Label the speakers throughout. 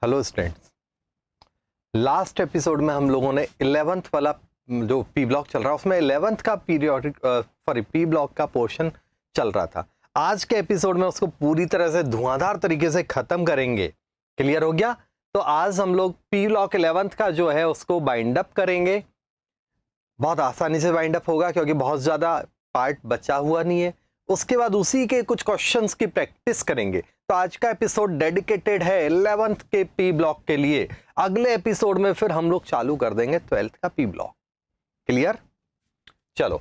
Speaker 1: Hello students, last episode में हम लोगों ने 11th वाला जो पी ब्लॉक चल रहा है उसमें 11th का पी ब्लॉक का पोर्शन चल रहा था। आज के एपिसोड में उसको पूरी तरह से धुआंधार तरीके से खत्म करेंगे। क्लियर हो गया? तो आज हम लोग पी ब्लॉक 11th का जो है उसको बाइंड अप करेंगे। बहुत आसानी से बाइंड अप होगा क्योंकि बहुत ज्यादा पार्ट बचा हुआ नहीं है। उसके बाद उसी के कुछ क्वेश्चंस की प्रैक्टिस करेंगे। तो आज का एपिसोड डेडिकेटेड है 11th के पी ब्लॉक के लिए। अगले एपिसोड में फिर हम लोग चालू कर देंगे 12th का पी ब्लॉक। क्लियर? चलो,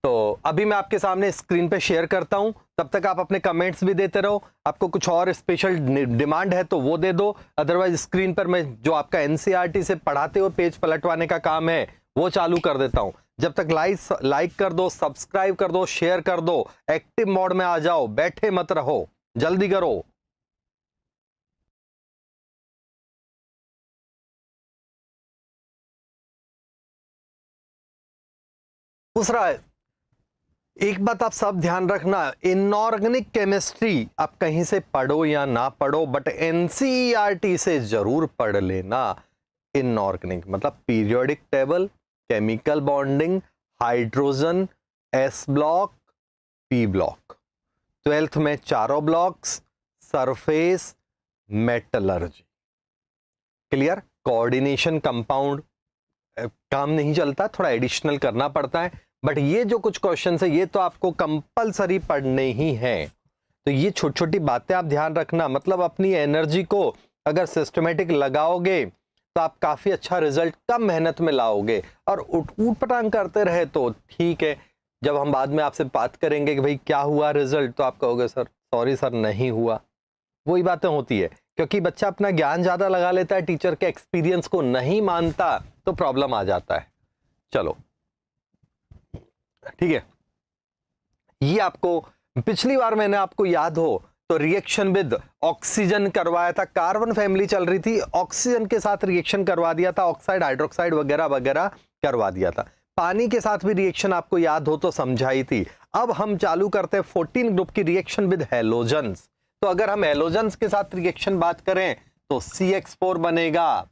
Speaker 1: तो अभी मैं आपके सामने स्क्रीन पे शेयर करता हूं, तब तक आप अपने कमेंट्स भी देते रहो। आपको कुछ और स्पेशल डिमांड है तो वो दे दो, अदरवाइज स्क्रीन पर मैं जो आपका एनसीईआरटी से पढ़ाते हुए पेज पलटवाने का काम है वो चालू कर देता हूं। जब तक लाइक कर दो, सब्सक्राइब कर दो, शेयर कर दो, एक्टिव मोड में आ जाओ, बैठे मत रहो, जल्दी करो। दूसरा, एक बात आप सब ध्यान रखना, इनऑर्गेनिक केमिस्ट्री आप कहीं से पढ़ो या ना पढ़ो, बट एनसीईआरटी से जरूर पढ़ लेना। इनऑर्गेनिक मतलब periodic table, chemical bonding, hydrogen, S block, P block. 12th में चारों blocks, surface, metallurgy. Clear? Coordination compound काम नहीं चलता, थोड़ा एडिशनल करना पड़ता है, बट ये जो कुछ क्वेश्चन है ये तो आपको कंपलसरी पढ़ने ही हैं। तो ये छोटी छोटी बातें आप ध्यान रखना। मतलब अपनी एनर्जी को अगर सिस्टमेटिक लगाओगे तो आप काफी अच्छा रिजल्ट कम मेहनत में लाओगे। और ऊट पटांग करते रहे तो ठीक है, जब हम बाद में आपसे बात करेंगे कि भाई क्या हुआ रिजल्ट, तो आप कहोगे सर सॉरी सर नहीं हुआ। वही बातें होती है क्योंकि बच्चा अपना ज्ञान ज्यादा लगा लेता है, टीचर के एक्सपीरियंस को नहीं मानता तो प्रॉब्लम आ जाता है। चलो ठीक है, ये आपको पिछली बार मैंने आपको याद हो तो रिएक्शन विद ऑक्सीजन करवाया था, कार्बन फैमिली चल रही थी, ऑक्सीजन के साथ रिएक्शन करवा दिया था, ऑक्साइड हाइड्रोक्साइड वगैरह वगैरह करवा दिया था। पानी के साथ भी रिएक्शन आपको याद हो तो समझाई थी। अब हम चालू करते हैं 14 ग्रुप की रिएक्शन विद हेलोजन्स। तो अगर हम हेलोजन्स के साथ रिएक्शन बात करें तो CH4 बनेगा।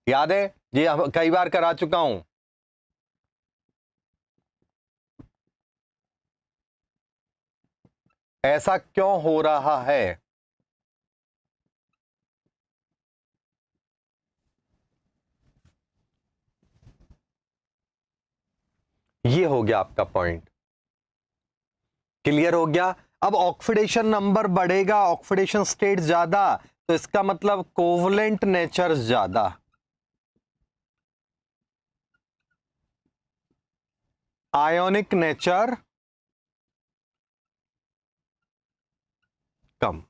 Speaker 1: याद है, ये कई बार करा चुका हूं। ऐसा क्यों हो रहा है? ये हो गया आपका पॉइंट। क्लियर हो गया? अब ऑक्सीडेशन नंबर बढ़ेगा, ऑक्सीडेशन स्टेट ज्यादा, तो इसका मतलब कोवलेंट नेचर ज्यादा, आयोनिक नेचर कम।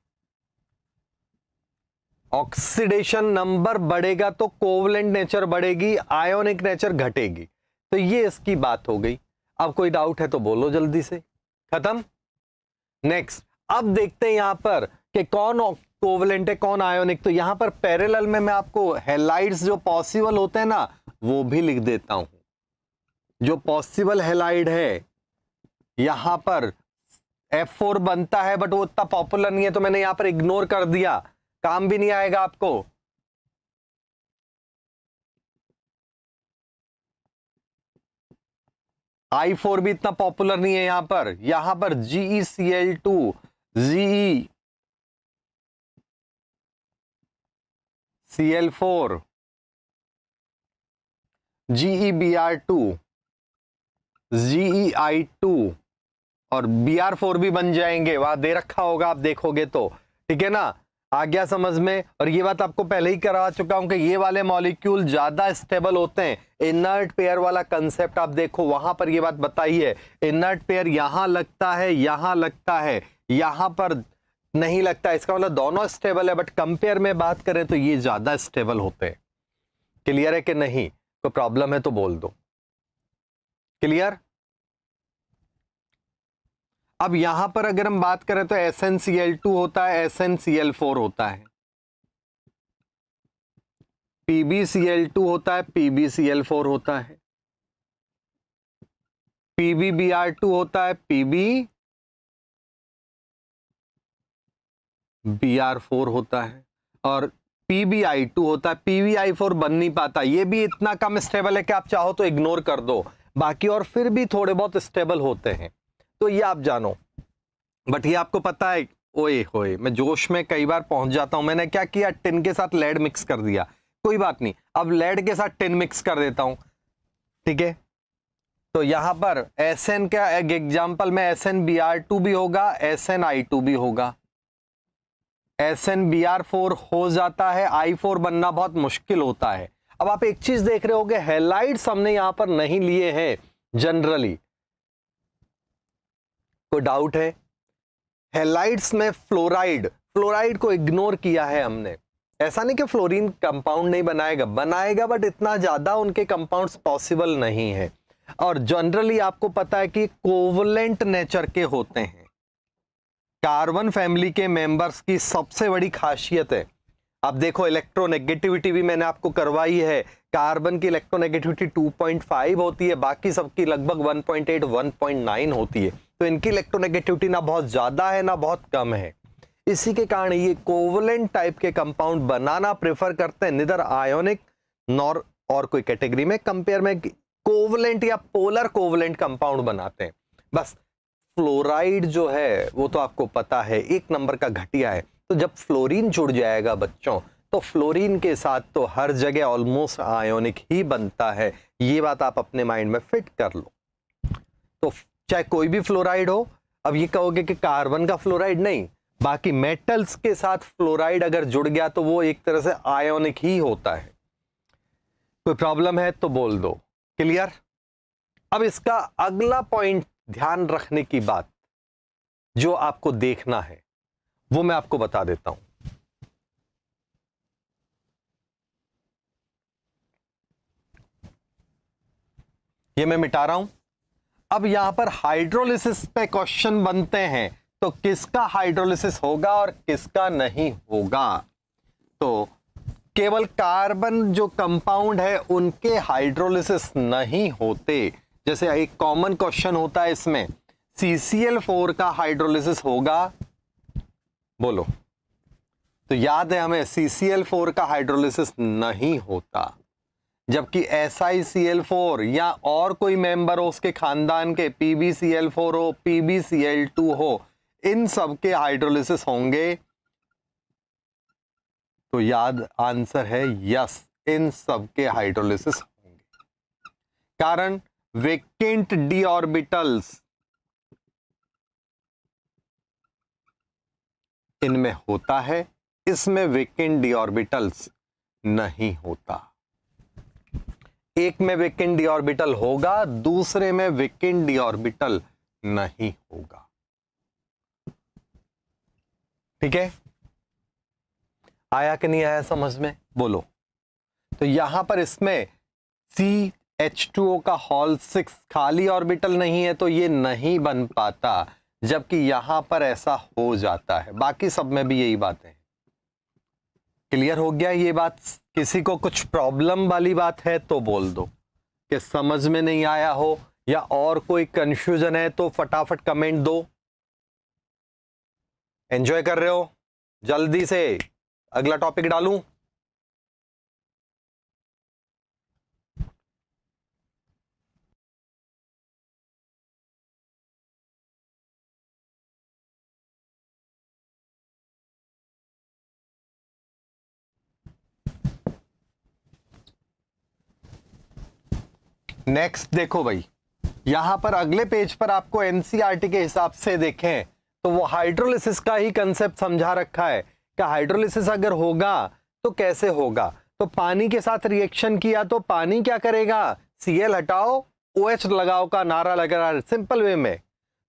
Speaker 1: ऑक्सीडेशन नंबर बढ़ेगा तो कोवलेंट नेचर बढ़ेगी, आयोनिक नेचर घटेगी। तो ये इसकी बात हो गई। अब कोई डाउट है तो बोलो जल्दी से। खत्म? नेक्स्ट, अब देखते हैं यहां पर कि कौन कोवलेंट है कौन आयोनिक। तो यहां पर पैरेलल में मैं आपको हैलाइड्स जो पॉसिबल होते हैं ना वो भी लिख देता हूं। जो पॉसिबल हैलाइड है यहां पर F4 बनता है, बट वो उतना पॉपुलर नहीं है तो मैंने यहां पर इग्नोर कर दिया, काम भी नहीं आएगा आपको। I4 भी इतना पॉपुलर नहीं है यहां पर GeCl2, GeCl4, GeBr2, GeI2 और Br4 भी बन जाएंगे, वहां दे रखा होगा आप देखोगे तो। ठीक है ना? आ गया समझ में? और ये बात आपको पहले ही करा चुका हूं कि ये वाले मॉलिक्यूल ज्यादा स्टेबल होते हैं। इनर्ट पेयर वाला कंसेप्ट आप देखो, वहां पर ये बात बताई है। इनर्ट पेयर यहां लगता है, यहां लगता है, यहां पर नहीं लगता। इसका मतलब दोनों स्टेबल है, बट कंपेयर में बात करें तो ये ज्यादा स्टेबल होते हैं। क्लियर है कि नहीं? कोई प्रॉब्लम है तो बोल दो। क्लियर? अब यहां पर अगर हम बात करें तो SnCl2 होता है, SnCl4 होता है, PbCl2 होता है, PbCl4 होता है, PbBr2 होता है, PbBr4 होता है, और PbI2 होता है, PbI4 बन नहीं पाता, ये भी इतना कम स्टेबल है कि आप चाहो तो इग्नोर कर दो, बाकी और फिर भी थोड़े बहुत स्टेबल होते हैं, तो ये आप जानो। बट ये आपको पता है, ओए होए, मैं जोश में कई बार पहुंच जाता हूं। मैंने क्या किया, टिन के साथ लेड मिक्स कर दिया, कोई बात नहीं, अब लेड के साथ टिन मिक्स कर देता हूं, ठीक है। तो यहां पर SN का एग्जाम्पल में SnBr2 भी होगा, SnI2 भी होगा, SnBr4 हो जाता है, I4 बनना बहुत मुश्किल होता है। अब आप एक चीज देख रहे होगे, हैलाइड्स हमने यहां पर नहीं लिए हैं जनरली, कोई डाउट है? हैलाइड्स में फ्लोराइड को इग्नोर किया है हमने। ऐसा नहीं कि फ्लोरीन कंपाउंड नहीं बनाएगा, बट इतना ज्यादा उनके कंपाउंड्स पॉसिबल नहीं है। और जनरली आपको पता है कि कोवलेंट नेचर के होते हैं। कार्बन फैमिली के मेंबर्स की सबसे बड़ी खासियत है, अब देखो इलेक्ट्रोनेगेटिविटी भी मैंने आपको करवाई है, कार्बन की इलेक्ट्रोनेगेटिविटी 2.5 होती है, बाकी सबकी लगभग 1.8 1.9 होती है। तो इनकी इलेक्ट्रोनेगेटिविटी ना बहुत ज्यादा है ना बहुत कम है। इसी के कारण ये कोवलेंट टाइप के कंपाउंड बनाना प्रेफर करते हैं, निदर आयोनिक नॉर और कोई कैटेगरी में, कंपेयर में कोवलेंट या पोलर कोवलेंट कंपाउंड बनाते हैं। बस फ्लोराइड जो है वो तो आपको पता है एक नंबर का घटिया है। तो जब फ्लोरीन जुड़ जाएगा बच्चों, तो फ्लोरीन के साथ तो हर जगह ऑलमोस्ट आयोनिक ही बनता है, ये बात आप अपने माइंड में फिट कर लो। तो चाहे कोई भी फ्लोराइड हो, अब ये कहोगे कि कार्बन का फ्लोराइड नहीं, बाकी मेटल्स के साथ फ्लोराइड अगर जुड़ गया तो वो एक तरह से आयोनिक ही होता है। कोई प्रॉब्लम है तो बोल दो। क्लियर? अब इसका अगला पॉइंट ध्यान रखने की बात जो आपको देखना है वो मैं आपको बता देता हूं। ये मैं मिटा रहा हूं। अब यहां पर हाइड्रोलिसिस पे क्वेश्चन बनते हैं, तो किसका हाइड्रोलिसिस होगा और किसका नहीं होगा। तो केवल कार्बन जो कंपाउंड है उनके हाइड्रोलिसिस नहीं होते। जैसे एक कॉमन क्वेश्चन होता है इसमें, CCl4 का हाइड्रोलिसिस होगा, बोलो। तो याद है हमें CCl4 का हाइड्रोलिसिस नहीं होता, जबकि SiCl4 या और कोई मेंबर हो उसके खानदान के, PbCl4 हो, PbCl2 हो, इन सब के हाइड्रोलिसिस होंगे। तो याद आंसर है यस, इन सब के हाइड्रोलिसिस होंगे। कारण वेकेंट डी ऑर्बिटल्स इनमें होता है, इसमें वेकेंट डी ऑर्बिटल्स नहीं होता। एक में वेकेंट डी ऑर्बिटल होगा, दूसरे में वेकेंट डी ऑर्बिटल नहीं होगा। ठीक है? आया कि नहीं आया समझ में? बोलो। तो यहां पर इसमें CH2O का हॉल 6 खाली ऑर्बिटल नहीं है तो ये नहीं बन पाता, जबकि यहां पर ऐसा हो जाता है। बाकी सब में भी यही बात है। क्लियर हो गया ये बात? किसी को कुछ प्रॉब्लम वाली बात है तो बोल दो कि समझ में नहीं आया हो, या और कोई कंफ्यूजन है तो फटाफट कमेंट दो। एंजॉय कर रहे हो? जल्दी से अगला टॉपिक डालूं? नेक्स्ट देखो भाई, यहां पर अगले पेज पर आपको एनसीईआरटी के हिसाब से देखें तो वो हाइड्रोलिसिस का ही कंसेप्ट समझा रखा है कि हाइड्रोलिसिस अगर होगा तो कैसे होगा। तो पानी के साथ रिएक्शन किया तो पानी क्या करेगा, Cl हटाओ OH लगाओ का नारा लगा रहा है सिंपल वे में।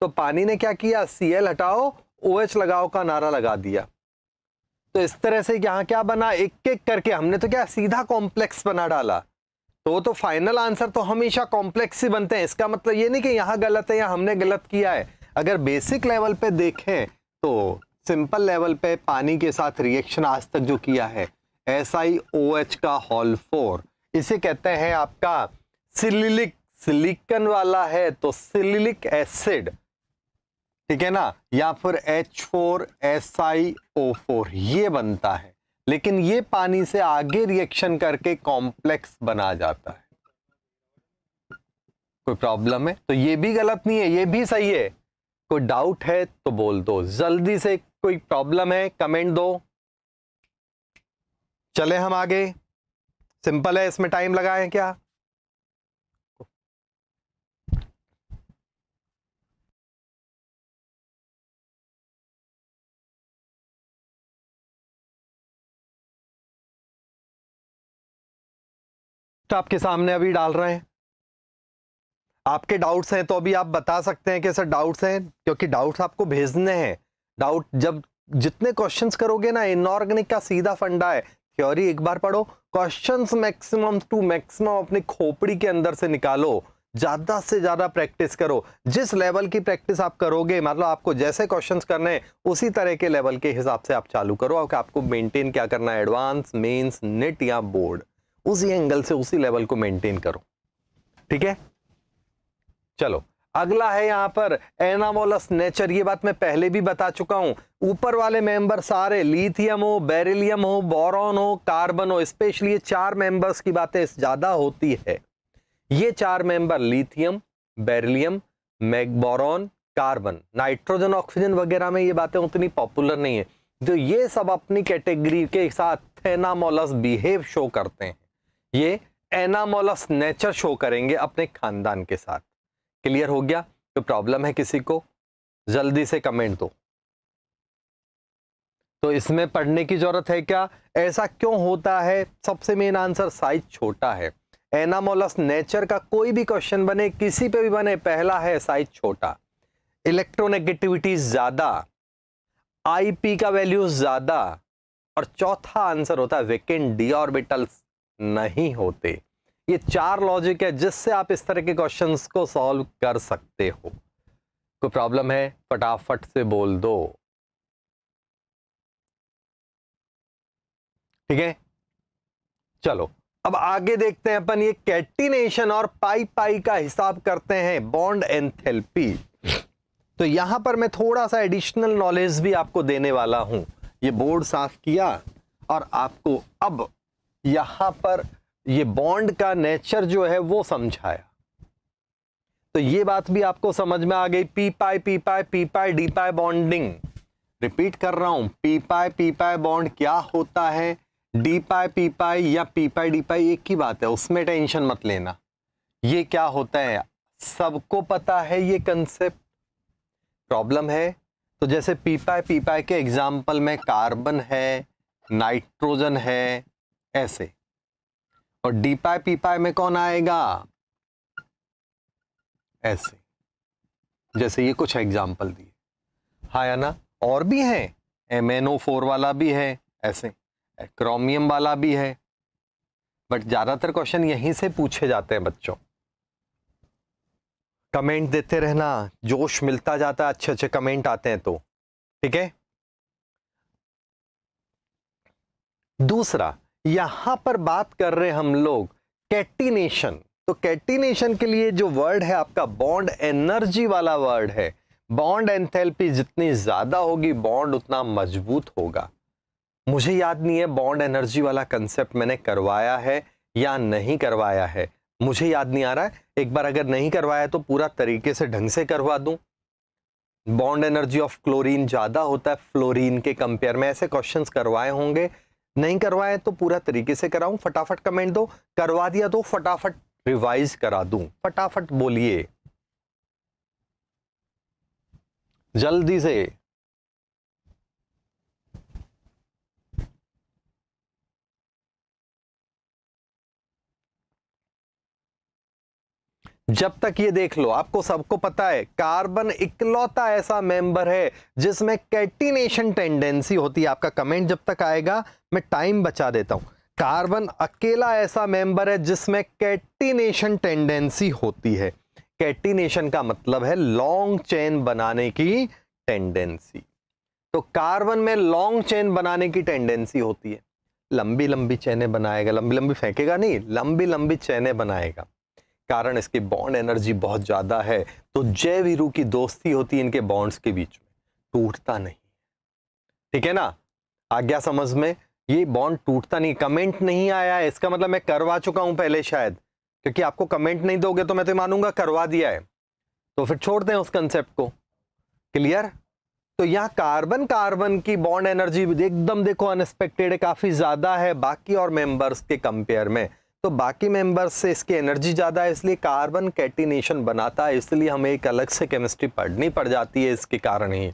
Speaker 1: तो पानी ने क्या किया, Cl हटाओ OH लगाओ का नारा लगा दिया। तो इस तरह से यहां क्या बना, एक एक करके हमने तो क्या सीधा कॉम्प्लेक्स बना डाला। तो फाइनल आंसर तो हमेशा कॉम्प्लेक्स ही बनते हैं। इसका मतलब ये नहीं कि यहां गलत है या हमने गलत किया है। अगर बेसिक लेवल पे देखें तो सिंपल लेवल पे पानी के साथ रिएक्शन आज तक जो किया है SiOH का हॉल 4, इसे कहते हैं आपका सिलिलिक, सिलिकन वाला है तो सिलिलिक एसिड, ठीक है ना, या फिर H4SiO4 ये बनता है। लेकिन ये पानी से आगे रिएक्शन करके कॉम्प्लेक्स बना जाता है। कोई प्रॉब्लम है तो ये भी गलत नहीं है, ये भी सही है। कोई डाउट है तो बोल दो जल्दी से, कोई प्रॉब्लम है कमेंट दो। चले हम आगे, सिंपल है, इसमें टाइम लगाएं क्या? तो आपके सामने अभी डाल रहे हैं। आपके डाउट्स हैं तो अभी आप बता सकते हैं कि सर डाउट्स हैं, क्योंकि डाउट्स आपको भेजने हैं। डाउट जब जितने क्वेश्चंस करोगे ना, इनऑर्गेनिक का सीधा फंडा है, थ्योरी एक बार पढ़ो, क्वेश्चंस मैक्सिमम टू मैक्सिमम अपनी खोपड़ी के अंदर से निकालो, ज्यादा से ज्यादा प्रैक्टिस करो। जिस लेवल की प्रैक्टिस आप करोगे, मतलब आपको जैसे क्वेश्चंस करने हैं उसी तरह के लेवल के हिसाब से आप चालू करो। आपको मेंटेन क्या करना है, एडवांस, मेंस, नेट या बोर्ड, उसी एंगल से उसी लेवल को मेंटेन करो। ठीक है, चलो अगला है यहां पर एनामोलस नेचर। ये बात मैं पहले भी बता चुका हूं। ऊपर वाले मेंबर सारे लिथियम हो, बेरिलियम हो, बोरॉन हो, कार्बन हो, स्पेशली ये चार मेंबर्स की बातें ज्यादा होती है। ये चार member lithium, beryllium, boron, carbon, nitrogen, oxygen वगैरह में ये बातें उतनी पॉपुलर नहीं है। तो ये सब अपनी कैटेगरी के साथ एनामोलस बिहेव शो करते हैं। ये एनामोलस नेचर शो करेंगे अपने खानदान के साथ। क्लियर हो गया? तो प्रॉब्लम है किसी को, जल्दी से कमेंट दो। तो इसमें पढ़ने की जरूरत है क्या, ऐसा क्यों होता है? सबसे मेन आंसर, साइज छोटा है। एनामोलस नेचर का कोई भी क्वेश्चन बने, किसी पे भी बने, पहला है साइज छोटा, इलेक्ट्रोनेगेटिविटी ज्यादा, आईपी का वैल्यू ज्यादा, और चौथा आंसर होता है वेकेंट डी ऑर्बिटल्स नहीं होते। ये चार लॉजिक है जिससे आप इस तरह के क्वेश्चंस को सॉल्व कर सकते हो। कोई प्रॉब्लम है फटाफट से बोल दो। ठीक है, चलो अब आगे देखते हैं अपन। ये कैटिनेशन और पाई पाई का हिसाब करते हैं, बॉन्ड एंथैल्पी। तो यहां पर मैं थोड़ा सा एडिशनल नॉलेज भी आपको देने वाला हूं। ये बोर्ड साफ किया और आपको अब यहां पर ये बॉन्ड का नेचर जो है वो समझाया। तो ये बात भी आपको समझ में आ गई। पी पाई डी पाई बॉन्डिंग, रिपीट कर रहा हूं, पी पाई बॉन्ड क्या होता है, डी पाई या पी पाई डी पाई एक ही बात है, उसमें टेंशन मत लेना। ये क्या होता है सबको पता है ये कंसेप्ट। प्रॉब्लम है तो जैसे पी पाई के एग्जाम्पल में कार्बन है, नाइट्रोजन है, ऐसे। और डी पी पाई में कौन आएगा, ऐसे। जैसे ये कुछ एग्जाम्पल दिए, हाँ या ना? और भी है, MnO4 वाला भी है, ऐसे क्रोमियम वाला भी है, बट ज्यादातर क्वेश्चन यहीं से पूछे जाते हैं बच्चों। कमेंट देते रहना, जोश मिलता जाता है, अच्छे अच्छे कमेंट आते हैं तो। ठीक है, दूसरा यहां पर बात कर रहे हैं हम लोग कैटिनेशन। तो कैटिनेशन के लिए जो वर्ड है आपका बॉन्ड एनर्जी वाला वर्ड है। बॉन्ड एंथैल्पी जितनी ज्यादा होगी बॉन्ड उतना मजबूत होगा। मुझे याद नहीं है बॉन्ड एनर्जी वाला कंसेप्ट मैंने करवाया है या नहीं करवाया है, मुझे याद नहीं आ रहा है। एक बार अगर नहीं करवाया तो पूरा तरीके से ढंग से करवा दूं। बॉन्ड एनर्जी ऑफ क्लोरीन ज्यादा होता है फ्लोरीन के कंपेयर में, ऐसे क्वेश्चंस करवाए होंगे। नहीं करवाए तो पूरा तरीके से कराऊं। फटाफट कमेंट दो, करवा दिया तो फटाफट रिवाइज करा दूं। फटाफट बोलिए जल्दी से। जब तक ये देख लो, आपको सबको पता है कार्बन इकलौता ऐसा मेंबर है जिसमें कैटिनेशन टेंडेंसी होती है। आपका कमेंट जब तक आएगा मैं टाइम बचा देता हूं। कार्बन अकेला ऐसा मेंबर है जिसमें कैटिनेशन टेंडेंसी होती है। कैटिनेशन का मतलब है लॉन्ग चेन बनाने की टेंडेंसी। तो कार्बन में लॉन्ग चेन बनाने की टेंडेंसी होती है। लंबी लंबी चेनें बनाएगा, लंबी लंबी फेंकेगा नहीं, लंबी लंबी चेनें बनाएगा। कारण इसकी बॉन्ड एनर्जी बहुत ज्यादा है। तो जैविरु की दोस्ती होती है इनके बॉन्ड्स के बीच में, टूटता नहीं। ठीक है ना, आ गया समझ में? ये बॉन्ड टूटता नहीं, कमेंट नहीं आया है इसका मतलब मैं करवा चुका हूं पहले शायद, क्योंकि आपको कमेंट नहीं दोगे तो मैं तो मानूंगा करवा दिया है, तो फिर छोड़ दें उस कंसेप्ट को। क्लियर? तो यहां कार्बन कार्बन की बॉन्ड एनर्जी एकदम देखो अनएक्सपेक्टेड है, काफी ज्यादा है बाकी और मेंबर्स के कंपेयर में, तो बाकी मेंबर्स से इसकी एनर्जी ज्यादा है, इसलिए कार्बन कैटिनेशन बनाता है, इसलिए हमें एक अलग से केमिस्ट्री पढ़नी पड़ जाती है इसके कारण ही।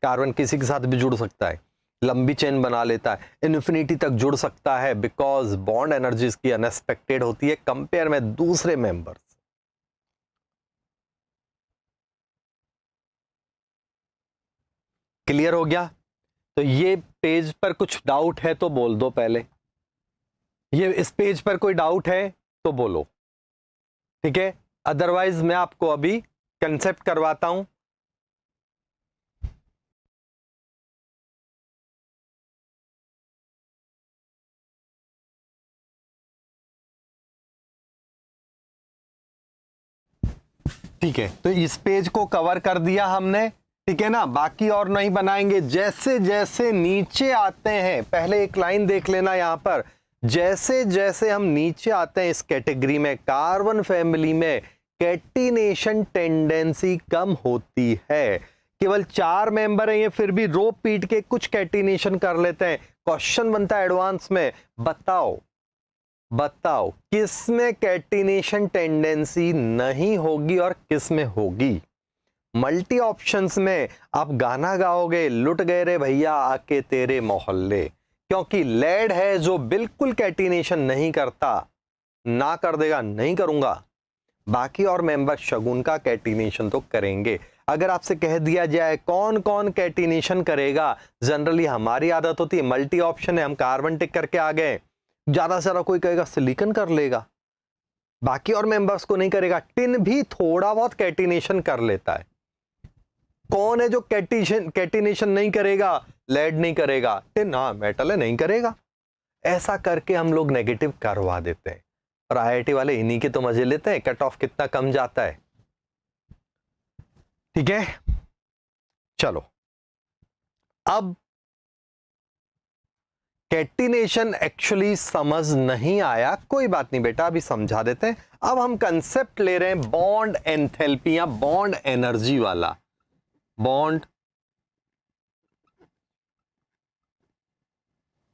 Speaker 1: कार्बन किसी के साथ भी जुड़ सकता है, लंबी चेन बना लेता है, इन्फिनिटी तक जुड़ सकता है, बिकॉज बॉन्ड एनर्जी इसकी अनएक्सपेक्टेड होती है कंपेयर में दूसरे मेंबर्स। क्लियर हो गया? तो ये पेज पर कुछ डाउट है तो बोल दो पहले, ये इस पेज पर कोई डाउट है तो बोलो, ठीक है? अदरवाइज मैं आपको अभी कंसेप्ट करवाता हूं। ठीक है, तो इस पेज को कवर कर दिया हमने, ठीक है ना? बाकी और नहीं बनाएंगे, जैसे जैसे नीचे आते हैं, पहले एक लाइन देख लेना यहां पर, जैसे जैसे हम नीचे आते हैं इस कैटेगरी में, कार्बन फैमिली में कैटिनेशन टेंडेंसी कम होती है। केवल 4 मेंबर हैं ये, फिर भी रो पीट के कुछ कैटिनेशन कर लेते हैं। क्वेश्चन बनता है एडवांस में, बताओ बताओ किस में कैटिनेशन टेंडेंसी नहीं होगी और किस में होगी? मल्टी ऑप्शंस में आप गाना गाओगे, लुट गए रे भैया आके तेरे मोहल्ले, क्योंकि लेड है जो बिल्कुल कैटिनेशन नहीं करता, ना कर देगा नहीं करूंगा, बाकी और मेंबर शगुन का कैटिनेशन तो करेंगे। अगर आपसे कह दिया जाए कौन कौन कैटिनेशन करेगा, जनरली हमारी आदत होती है मल्टी ऑप्शन है, हम कार्बन टिक करके आ गए, ज्यादा से ज्यादा कोई कहेगा सिलिकॉन कर लेगा, बाकी और मेंबर्स को नहीं करेगा। टिन भी थोड़ा बहुत कैटिनेशन कर लेता है। कौन है जो कैटिनेशन नहीं करेगा? लेड नहीं करेगा, टिन हाँ मेटल है नहीं करेगा। ऐसा करके हम लोग नेगेटिव करवा देते हैं, और आईआईटी वाले इन्हीं के तो मजे लेते हैं, कट ऑफ कितना कम जाता है। ठीक है, चलो अब कैटिनेशन एक्चुअली समझ नहीं आया, कोई बात नहीं बेटा, अभी समझा देते हैं। अब हम कंसेप्ट ले रहे हैं बॉन्ड एंथैल्पी या बॉन्ड एनर्जी वाला। बॉन्ड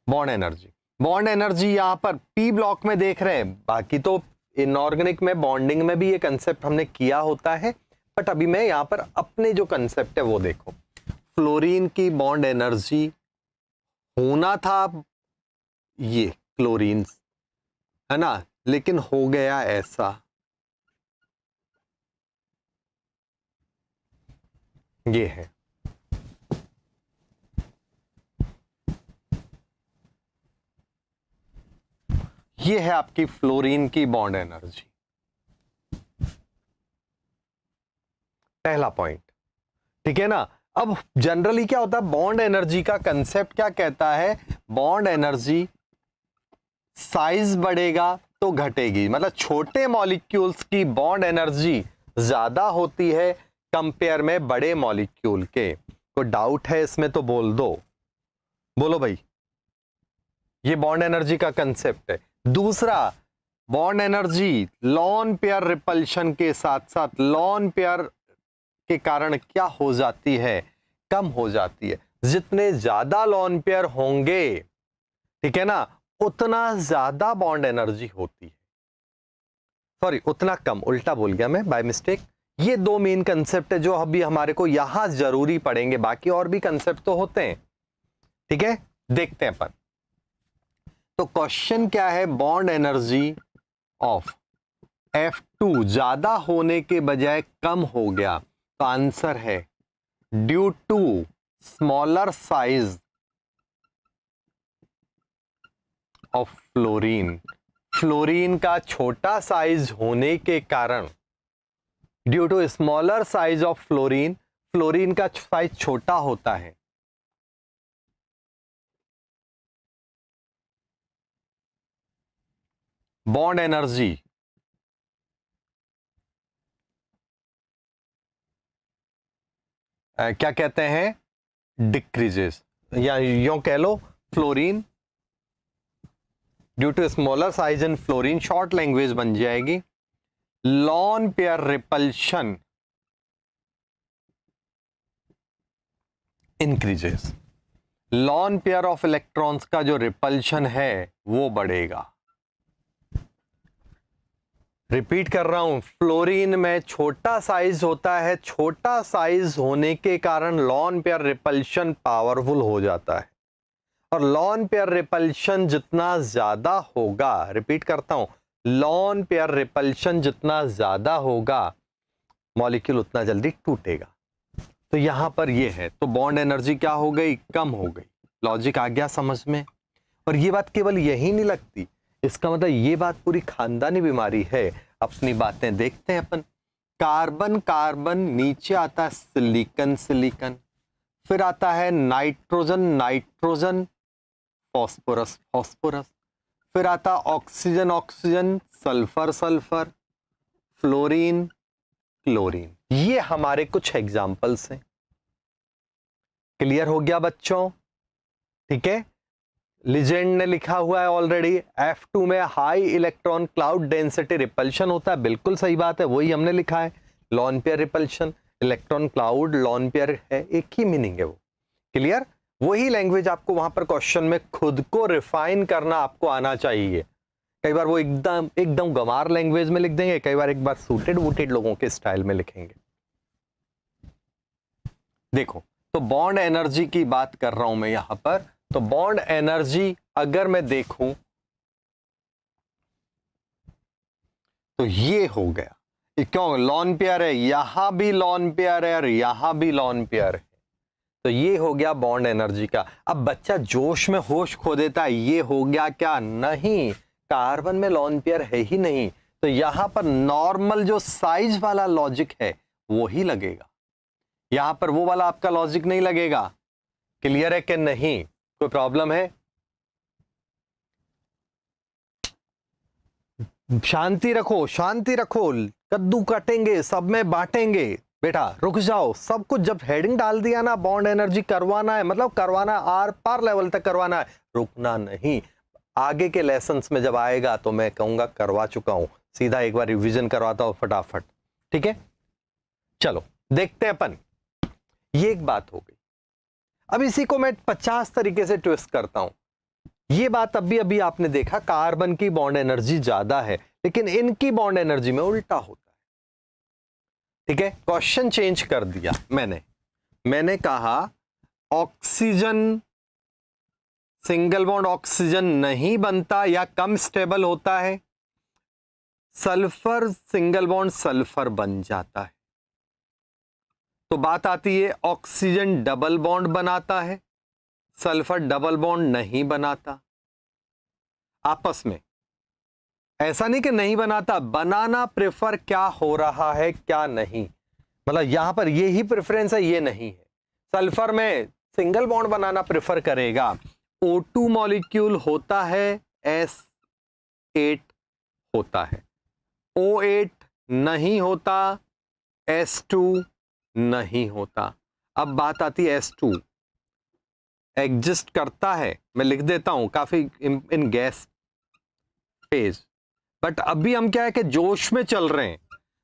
Speaker 1: बॉन्ड एनर्जी यहां पर पी ब्लॉक में देख रहे हैं, बाकी तो इनऑर्गेनिक में बॉन्डिंग में भी ये कंसेप्ट हमने किया होता है, बट अभी मैं यहां पर अपने जो कंसेप्ट है वो देखो। फ्लोरीन की बॉन्ड एनर्जी होना था ये क्लोरीन, है ना, लेकिन हो गया ऐसा, ये है, ये है आपकी फ्लोरीन की बॉन्ड एनर्जी। पहला पॉइंट, ठीक है ना? अब जनरली क्या होता है, बॉन्ड एनर्जी का कंसेप्ट क्या कहता है, बॉन्ड एनर्जी साइज बढ़ेगा तो घटेगी, मतलब छोटे मॉलिक्यूल्स की बॉन्ड एनर्जी ज्यादा होती है कंपेयर में बड़े मॉलिक्यूल के। कोई डाउट है इसमें तो बोल दो, बोलो भाई, ये बॉन्ड एनर्जी का कंसेप्ट है। दूसरा, bond energy lawn pair repulsion के साथ साथ लॉन पेयर के कारण क्या हो जाती है, कम हो जाती है। जितने ज्यादा लॉन पेयर होंगे, ठीक है ना, उतना ज्यादा बॉन्ड एनर्जी होती है, सॉरी उतना कम, उल्टा बोल गया मैं बाय मिस्टेक। ये दो मेन कंसेप्ट है जो अभी हमारे को यहां जरूरी पड़ेंगे, बाकी और भी कंसेप्ट तो होते हैं, ठीक है, देखते हैं अपन। तो क्वेश्चन क्या है, बॉन्ड एनर्जी ऑफ F2 ज्यादा होने के बजाय कम हो गया, तो आंसर है due to smaller size of fluorine. Fluorine का छोटा साइज होने के कारण, due to smaller size of fluorine, fluorine का साइज छोटा होता है, बॉन्ड एनर्जी क्या कहते हैं, डिक्रीजेस, या यूं कह लो fluorine due to smaller size in fluorine, short language बन जाएगी lone pair repulsion increases. Lone pair of electrons का जो रिपल्शन है वो बढ़ेगा। रिपीट कर रहा हूं, फ्लोरीन में छोटा साइज होता है, छोटा साइज होने के कारण लॉन पेयर रिपल्शन पावरफुल हो जाता है, और लॉन पेयर रिपल्शन जितना ज्यादा होगा, रिपीट करता हूं, लॉन पेयर रिपल्शन जितना ज्यादा होगा मॉलिक्यूल उतना जल्दी टूटेगा। तो यहां पर ये है, तो बॉन्ड एनर्जी क्या हो गई, कम हो गई। लॉजिक आ गया समझ में? और ये बात केवल यही नहीं लगती, इसका मतलब ये बात पूरी खानदानी बीमारी है। अपनी बातें देखते हैं अपन। कार्बन कार्बन, नीचे आता है सिलिकन सिलिकन, फिर आता है नाइट्रोजन नाइट्रोजन, फॉस्फोरस फॉस्फोरस, फिर आता oxygen oxygen, sulphur sulphur, fluorine chlorine. ये हमारे कुछ एग्जाम्पल्स हैं। क्लियर हो गया बच्चों? ठीक है, लीजेंड ने लिखा हुआ है ऑलरेडी, F2 में high electron cloud density repulsion होता है। बिल्कुल सही बात है, वही हमने लिखा है, lawn pair repulsion, electron cloud lone pair है, एक ही मीनिंग है वो। क्लियर? वही लैंग्वेज आपको वहां पर क्वेश्चन में खुद को रिफाइन करना आपको आना चाहिए। कई बार वो एकदम एकदम गंवार लैंग्वेज में लिख देंगे, कई बार एक बार सूटेड वूटेड लोगों के स्टाइल में लिखेंगे। देखो, तो बॉन्ड एनर्जी की बात कर रहा हूं मैं यहां पर। तो बॉन्ड एनर्जी अगर मैं देखूं तो ये हो गया, ये क्यों लॉन पेयर है, यहां भी लॉन पेयर है और यहां भी लॉन पेयर है, तो ये हो गया बॉन्ड एनर्जी का। अब बच्चा जोश में होश खो देता है, ये हो गया क्या, नहीं, कार्बन में लॉन पेयर है ही नहीं, तो यहां पर नॉर्मल जो साइज वाला लॉजिक है वो ही लगेगा, यहां पर वो वाला आपका लॉजिक नहीं लगेगा। क्लियर है कि नहीं? कोई प्रॉब्लम है? शांति रखो, शांति रखो, कद्दू काटेंगे सब में बांटेंगे। बेटा रुक जाओ, सब कुछ जब हेडिंग डाल दिया ना, बॉन्ड एनर्जी करवाना है, मतलब करवाना है, आर पार लेवल तक करवाना है, रुकना नहीं। आगे के लेसन्स में जब आएगा तो मैं कहूंगा करवा चुका हूं, सीधा एक बार रिवीजन करवाता हूं फटाफट। ठीक है, चलो देखते हैं अपन। ये एक बात हो गई। अब इसी को मैं 50 तरीके से ट्विस्ट करता हूं। ये बात अभी अभी आपने देखा, कार्बन की बॉन्ड एनर्जी ज्यादा है, लेकिन इनकी बॉन्ड एनर्जी में उल्टा होता है। ठीक है, क्वेश्चन चेंज कर दिया मैंने कहा ऑक्सीजन सिंगल बॉन्ड ऑक्सीजन नहीं बनता या कम स्टेबल होता है, सल्फर सिंगल बॉन्ड सल्फर बन जाता है। तो बात आती है ऑक्सीजन डबल बॉन्ड बनाता है, सल्फर डबल बॉन्ड नहीं बनाता। आपस में ऐसा नहीं कि नहीं बनाता, बनाना प्रेफर क्या हो रहा है क्या नहीं, मतलब यहां पर ये ही प्रेफरेंस है, ये नहीं है। सल्फर में सिंगल बॉन्ड बनाना प्रेफर करेगा, O2 मॉलिक्यूल होता है, S8 होता है, O8 नहीं होता, S2 नहीं होता। अब बात आती है S2 एग्जिस्ट करता है, मैं लिख देता हूं काफी इन गैस फेज, बट अभी हम क्या है कि जोश में चल रहे हैं,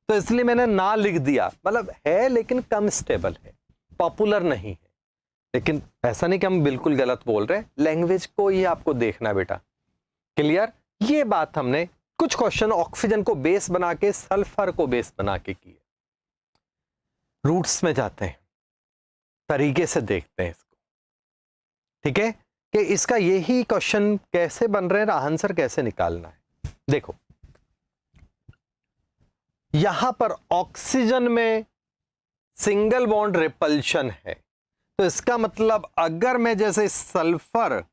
Speaker 1: तो इसलिए मैंने ना लिख दिया, मतलब है लेकिन कम स्टेबल है, पॉपुलर नहीं है। लेकिन ऐसा नहीं कि हम बिल्कुल गलत बोल रहे हैं, लैंग्वेज को ही आपको देखना बेटा। क्लियर? ये बात हमने कुछ क्वेश्चन ऑक्सीजन को बेस बना के, सल्फर को बेस बना के किए। रूट्स में जाते हैं, तरीके से देखते हैं इसको। ठीक है, कि इसका यही क्वेश्चन कैसे बन रहे हैं, आंसर कैसे निकालना है। देखो यहां पर ऑक्सीजन में सिंगल बॉन्ड रिपल्शन है, तो इसका मतलब अगर मैं जैसे सल्फर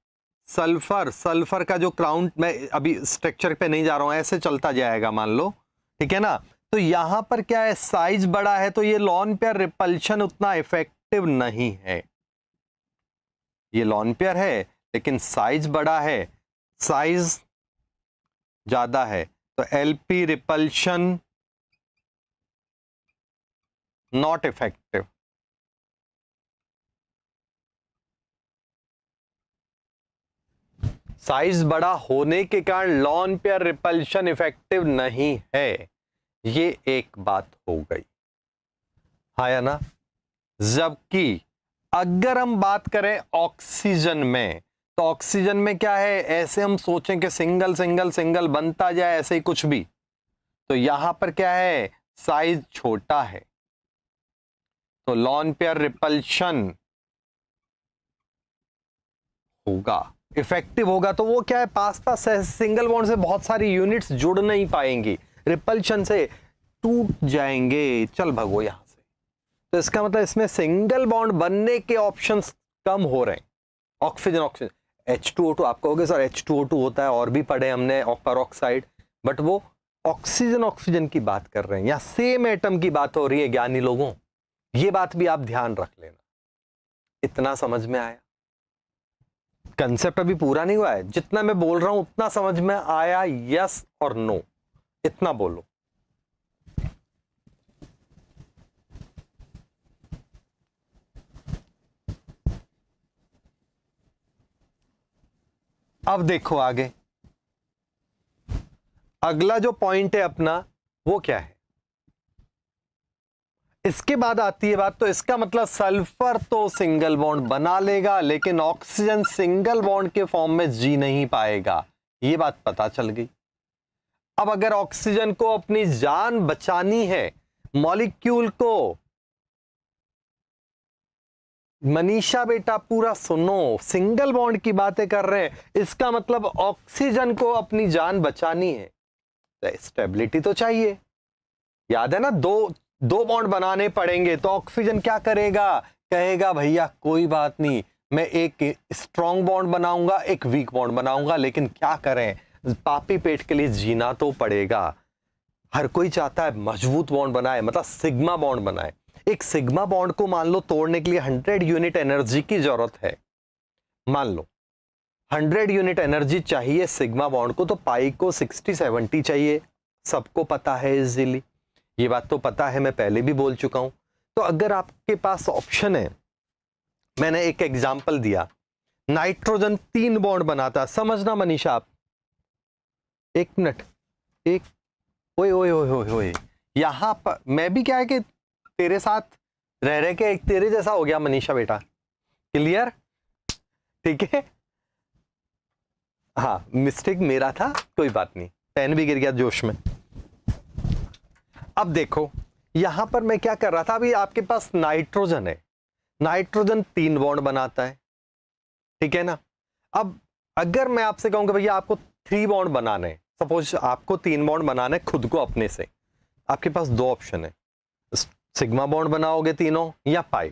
Speaker 1: का जो क्राउन, मैं अभी स्ट्रक्चर पे नहीं जा रहा हूं, ऐसे चलता जाएगा मान लो, ठीक है ना, तो यहां पर क्या है, साइज बड़ा है, तो ये लॉन पेयर रिपल्शन उतना इफेक्टिव नहीं है। ये लॉन पेयर है लेकिन साइज बड़ा है, साइज ज्यादा है, तो LP repulsion not effective. Size बड़ा होने के कारण लॉन पेयर रिपल्शन इफेक्टिव नहीं है, ये एक बात हो गई, हाँ या ना। जबकि अगर हम बात करें ऑक्सीजन में, तो ऑक्सीजन में क्या है, ऐसे हम सोचें कि सिंगल सिंगल सिंगल बनता जाए ऐसे ही कुछ भी, तो यहां पर क्या है, साइज छोटा है, तो लॉन पेयर रिपल्शन होगा, इफेक्टिव होगा। तो वो क्या है, पास पास सिंगल बॉन्ड से बहुत सारी यूनिट्स जुड़ नहीं पाएंगी, रिपल्शन से टूट जाएंगे, चल भगो यहां से। तो इसका मतलब इसमें सिंगल बॉन्ड बनने के ऑप्शंस कम हो रहे हैं। ऑक्सीजन H2O2, आप कहोगे सर H2O2 होता है, और भी पढ़े हमने पेरोक्साइड, बट वो ऑक्सीजन की बात कर रहे हैं, या सेम एटम की बात हो रही है ज्ञानी लोगों, ये बात भी आप ध्यान रख लेना। इतना समझ में आया? कंसेप्ट अभी पूरा नहीं हुआ है, जितना मैं बोल रहा हूं उतना समझ में आया, यस और नो, इतना बोलो। अब देखो आगे, अगला जो पॉइंट है अपना वो क्या है, इसके बाद आती है बात, तो इसका मतलब सल्फर तो सिंगल बॉन्ड बना लेगा, लेकिन ऑक्सीजन सिंगल बॉन्ड के फॉर्म में जी नहीं पाएगा, ये बात पता चल गई। अब अगर ऑक्सीजन को अपनी जान बचानी है, मॉलिक्यूल को, मनीषा बेटा पूरा सुनो, सिंगल बॉन्ड की बातें कर रहे हैं, इसका मतलब ऑक्सीजन को अपनी जान बचानी है, तो स्टेबिलिटी तो चाहिए। याद है ना, दो बॉन्ड बनाने पड़ेंगे, तो ऑक्सीजन क्या करेगा, कहेगा भैया कोई बात नहीं, मैं एक स्ट्रॉन्ग बॉन्ड बनाऊंगा, एक वीक बॉन्ड बनाऊंगा, लेकिन क्या करें, पापी पेट के लिए जीना तो पड़ेगा। हर कोई चाहता है मजबूत बॉन्ड बनाए, मतलब सिग्मा बॉन्ड बनाए। एक सिग्मा बॉन्ड को मान लो तोड़ने के लिए 100 यूनिट एनर्जी की जरूरत है, मान लो 100 यूनिट एनर्जी चाहिए सिग्मा बॉन्ड को, तो पाई को 60-70 चाहिए, सबको पता है इजीली, ये बात तो पता है, मैं पहले भी बोल चुका हूं। तो अगर आपके पास ऑप्शन है, मैंने एक एग्जांपल दिया, नाइट्रोजन 3 बॉन्ड बनाता, समझना मनीषा आप, एक मिनट, एक ओए ओए ओए ओए ओए, यहां पर मैं भी क्या है कि तेरे साथ रह रहे के एक तेरे जैसा हो गया मनीषा बेटा, क्लियर, ठीक है। हाँ मिस्टेक मेरा था, कोई बात नहीं, पेन भी गिर गया जोश में। अब देखो यहां पर मैं क्या कर रहा था, अभी आपके पास नाइट्रोजन है, नाइट्रोजन 3 बॉन्ड बनाता है, ठीक है ना। अब अगर मैं आपसे कहूंगा भैया आपको 3 बॉन्ड बनाने, सपोज आपको 3 बॉन्ड बनाने खुद को अपने से, आपके पास 2 ऑप्शन है, सिग्मा बॉन्ड बनाओगे तीनों या पाई।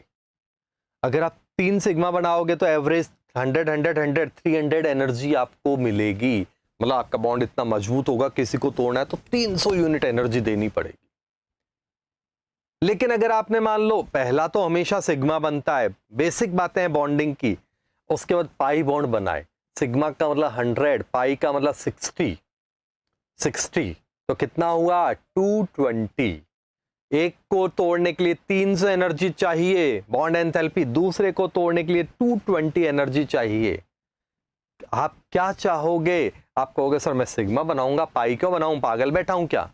Speaker 1: अगर आप 3 सिग्मा बनाओगे तो एवरेज 100 एनर्जी आपको मिलेगी, मतलब आपका बॉन्ड इतना मजबूत होगा, किसी को तोड़ना है तो 300 यूनिट एनर्जी देनी पड़ेगी। लेकिन अगर आपने मान लो पहला तो हमेशा सिग्मा बनता है, बेसिक बातें हैं बॉन्डिंग की, उसके बाद पाई बॉन्ड बनाए, सिग्मा का मतलब 100, पाई का मतलब 60, तो कितना हुआ 220। एक को तोड़ने के लिए 300 एनर्जी चाहिए बॉन्ड एंथैल्पी, दूसरे को तोड़ने के लिए 220 एनर्जी चाहिए। आप क्या चाहोगे, आप कहोगे सर मैं सिग्मा बनाऊंगा, पाई क्यों बनाऊं, पागल बैठा हूं क्या।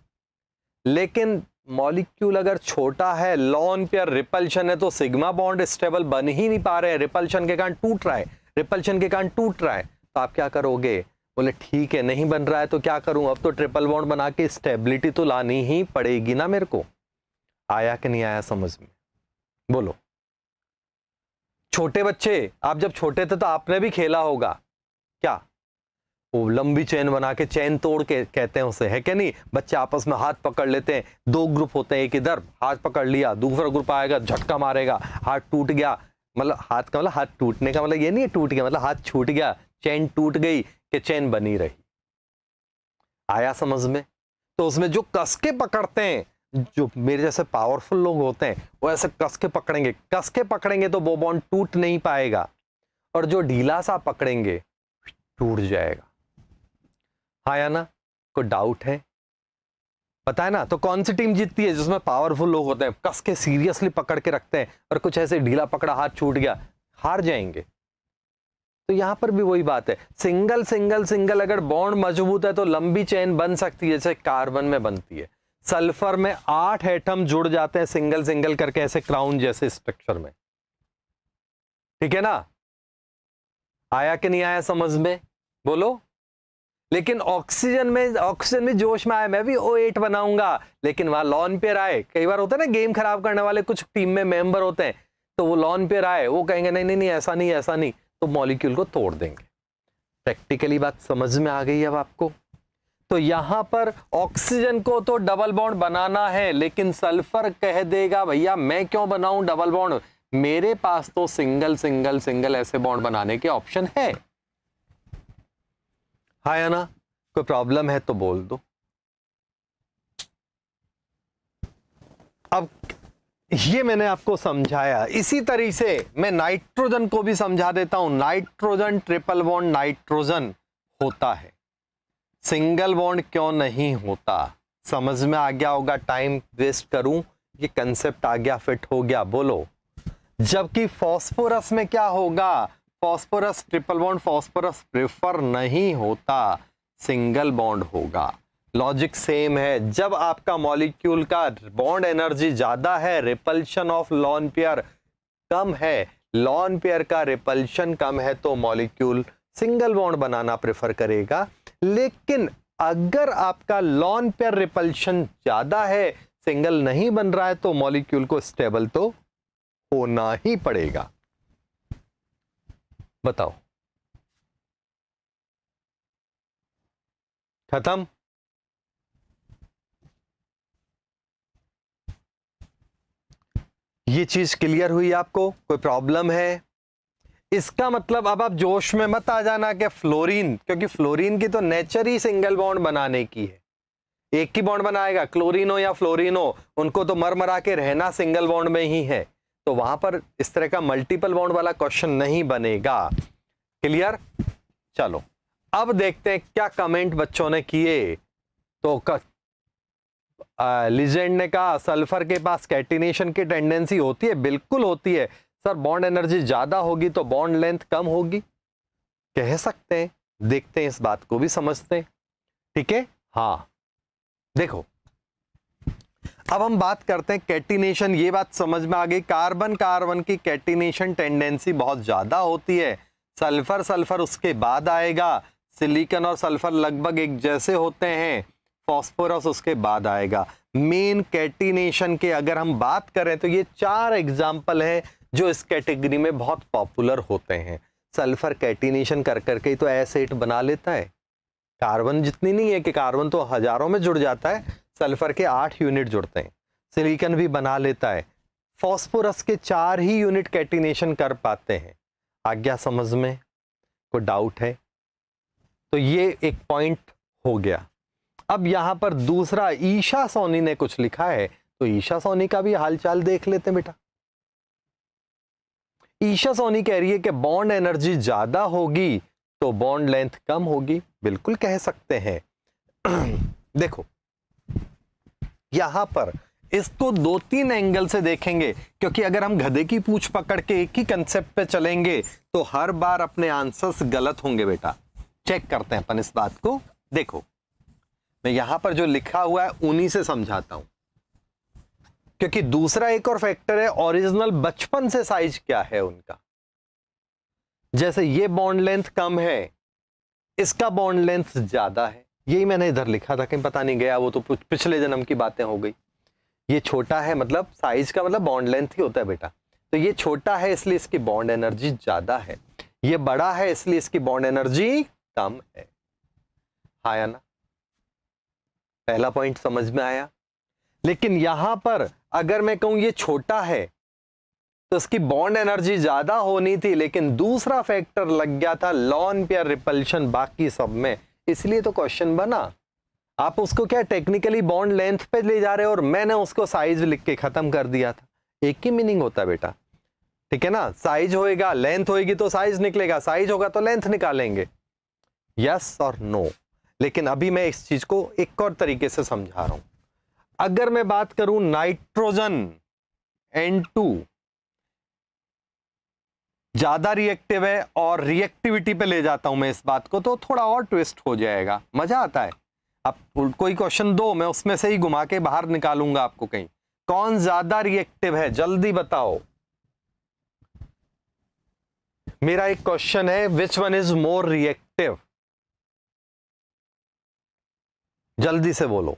Speaker 1: लेकिन मॉलिक्यूल अगर छोटा है, लॉन पेयर रिपल्शन है, तो सिग्मा बॉन्ड स्टेबल बन ही नहीं पा रहे हैं, रिपल्शन के कारण टूट रहा है, रिपल्शन के कारण टूट रहा है, तो आप क्या करोगे, बोले ठीक है नहीं बन रहा है तो क्या करूं, अब तो ट्रिपल बॉन्ड बना के स्टेबिलिटी तो लानी ही पड़ेगी ना मेरे को। आया कि नहीं आया समझ में, बोलो। छोटे बच्चे, आप जब छोटे थे तो आपने भी खेला होगा, क्या वो लंबी चेन बना के, चेन तोड़ के कहते हैं उसे, है क्या नहीं, बच्चे आपस में हाथ पकड़ लेते हैं, 2 ग्रुप होते हैं, एक इधर हाथ पकड़ लिया, दूसरा ग्रुप आएगा झटका मारेगा, हाथ टूट गया, मतलब हाथ का मतलब हाथ टूटने का मतलब ये नहीं है टूट गया, मतलब हाथ छूट गया, चेन टूट गई कि चेन बनी रही। आया समझ में। तो उसमें जो कस के पकड़ते हैं, जो मेरे जैसे पावरफुल लोग होते हैं, वो ऐसे कस के पकड़ेंगे तो वो बॉन्ड टूट नहीं पाएगा, और जो ढीला सा पकड़ेंगे टूट जाएगा। हाँ या ना, कोई डाउट है, पता है ना। तो कौन सी टीम जीतती है, जिसमें पावरफुल लोग होते हैं, कस के सीरियसली पकड़ के रखते हैं, और कुछ ऐसे ढीला पकड़ा हाथ छूट गया, हार जाएंगे। तो यहां पर भी वही बात है, सिंगल सिंगल सिंगल अगर बॉन्ड मजबूत है तो लंबी चेन बन सकती है, जैसे कार्बन में बनती है। सल्फर में 8 एटम जुड़ जाते हैं सिंगल सिंगल करके, ऐसे क्राउन जैसे स्ट्रक्चर में। ठीक है ना, आया कि नहीं आया समझ में, बोलो। लेकिन ऑक्सीजन में जोश में आया, मैं भी O8 बनाऊंगा, लेकिन वहां लॉन पेयर आए। कई बार होता है ना, गेम खराब करने वाले कुछ टीम में मेंबर होते हैं, तो वो लॉन पेयर आए, वो कहेंगे नहीं नहीं नहीं ऐसा नहीं ऐसा नहीं, तो मॉलिक्यूल को तोड़ देंगे। प्रैक्टिकली बात समझ में आ गई अब आपको। तो यहां पर ऑक्सीजन को तो डबल बॉन्ड बनाना है, लेकिन सल्फर कह देगा भैया मैं क्यों बनाऊं डबल बॉन्ड, मेरे पास तो सिंगल सिंगल सिंगल ऐसे बॉन्ड बनाने के ऑप्शन है। हाँ या ना, कोई प्रॉब्लम है तो बोल दो। अब ये मैंने आपको समझाया, इसी तरीके से मैं नाइट्रोजन को भी समझा देता हूं। नाइट्रोजन ट्रिपल बॉन्ड नाइट्रोजन होता है, सिंगल बॉन्ड क्यों नहीं होता, समझ में आ गया होगा। टाइम वेस्ट करूं, ये कंसेप्ट आ गया, फिट हो गया, बोलो। जबकि फास्फोरस में क्या होगा, phosphorus triple bond phosphorus prefer नहीं होता, सिंगल बॉन्ड होगा। लॉजिक सेम है, जब आपका मॉलिक्यूल का बॉन्ड एनर्जी ज्यादा है, रिपल्शन ऑफ लॉन पेयर कम है, लॉन पेयर का रिपल्शन कम है, तो मॉलिक्यूल सिंगल बॉन्ड बनाना प्रेफर करेगा। लेकिन अगर आपका लॉन पेयर रिपल्शन ज्यादा है, सिंगल नहीं बन रहा है, तो मॉलिक्यूल को स्टेबल तो होना ही पड़ेगा। बताओ, खत्म। ये चीज क्लियर हुई आपको, कोई प्रॉब्लम है? इसका मतलब अब आप जोश में मत आ जाना कि फ्लोरीन, क्योंकि फ्लोरीन की तो नेचर ही सिंगल बॉन्ड बनाने की है, एक ही बॉन्ड बनाएगा, क्लोरीन हो या फ्लोरीन हो, उनको तो मर के रहना सिंगल बॉन्ड में ही है, तो वहां पर इस तरह का मल्टीपल बॉन्ड वाला क्वेश्चन नहीं बनेगा। क्लियर? चलो अब देखते हैं क्या कमेंट बच्चों ने किए। तो लिजेंड ने कहा सल्फर के पास कैटिनेशन की टेंडेंसी होती है, बिल्कुल होती है सर, बॉन्ड एनर्जी ज्यादा होगी तो बॉन्ड लेंथ कम होगी, कह सकते हैं। देखते हैं, इस बात को भी समझते हैं। ठीक है, हाँ देखो अब हम बात करते हैं कैटिनेशन। ये बात समझ में आ गई, कार्बन कार्बन की कैटिनेशन टेंडेंसी बहुत ज्यादा होती है, सल्फर सल्फर उसके बाद आएगा, सिलिकॉन और सल्फर लगभग एक जैसे होते हैं, फास्फोरस उसके बाद आएगा। मेन कैटिनेशन के अगर हम बात करें तो ये 4 एग्जाम्पल हैं जो इस कैटेगरी में बहुत पॉपुलर होते हैं। सल्फर कैटिनेशन कर करके ही तो एस8 बना लेता है, कार्बन जितनी नहीं है कि कार्बन तो हजारों में जुड़ जाता है, सल्फर के 8 यूनिट जुड़ते हैं, सिलिकॉन भी बना लेता है, फास्फोरस के 4 ही यूनिट कैटिनेशन कर पाते हैं। आ गया समझ में? कोई डाउट है? तो ये एक पॉइंट हो गया। अब यहां पर दूसरा ईशा सोनी ने कुछ लिखा है, तो ईशा सोनी का भी हालचाल देख लेते हैं बेटा। ईशा सोनी कह रही है कि बॉन्ड एनर्जी ज्यादा होगी तो बॉन्ड लेंथ कम होगी, बिल्कुल कह सकते हैं। देखो यहां पर इसको 2-3 एंगल से देखेंगे, क्योंकि अगर हम गधे की पूंछ पकड़ के एक ही कंसेप्ट पे चलेंगे तो हर बार अपने आंसर्स गलत होंगे बेटा। चेक करते हैं अपन इस बात को। देखो मैं यहां पर जो लिखा हुआ है उन्हीं से समझाता हूं, क्योंकि दूसरा एक और फैक्टर है, ओरिजिनल बचपन से साइज क्या है उनका। जैसे ये बॉन्ड लेंथ कम है, इसका बॉन्ड लेंथ ज्यादा है, यही मैंने इधर लिखा था, कहीं पता नहीं गया, वो तो पिछले जन्म की बातें हो गई। ये छोटा है, मतलब साइज का मतलब बॉन्ड लेंथ ही होता है बेटा। तो ये छोटा है इसलिए इसकी बॉन्ड एनर्जी ज्यादा है, ये बड़ा है इसलिए इसकी बॉन्ड एनर्जी कम है। हाँ या ना? पहला पॉइंट समझ में आया। लेकिन यहां पर अगर मैं कहूं ये छोटा है तो इसकी बॉन्ड एनर्जी ज्यादा होनी थी, लेकिन दूसरा फैक्टर लग गया था लॉन पेयर रिपल्शन बाकी सब में, इसलिए तो क्वेश्चन बना। आप उसको क्या टेक्निकली बॉन्ड लेंथ पे ले जा रहे हो और मैंने उसको साइज लिख के खत्म कर दिया था। एक ही मीनिंग होता है बेटा, ठीक है ना? साइज होएगा, लेंथ होएगी तो साइज निकलेगा, साइज होगा तो लेंथ निकालेंगे, यस और नो। लेकिन अभी मैं इस चीज को एक और तरीके से समझा रहा हूं। अगर मैं बात करूं नाइट्रोजन N2, ज्यादा रिएक्टिव है और रिएक्टिविटी पे ले जाता हूं मैं इस बात को, तो थोड़ा और ट्विस्ट हो जाएगा, मजा आता है। अब कोई क्वेश्चन दो, मैं उसमें से ही घुमा के बाहर निकालूंगा आपको कहीं। कौन ज्यादा रिएक्टिव है, जल्दी बताओ। मेरा एक क्वेश्चन है, which one is more reactive? जल्दी से बोलो।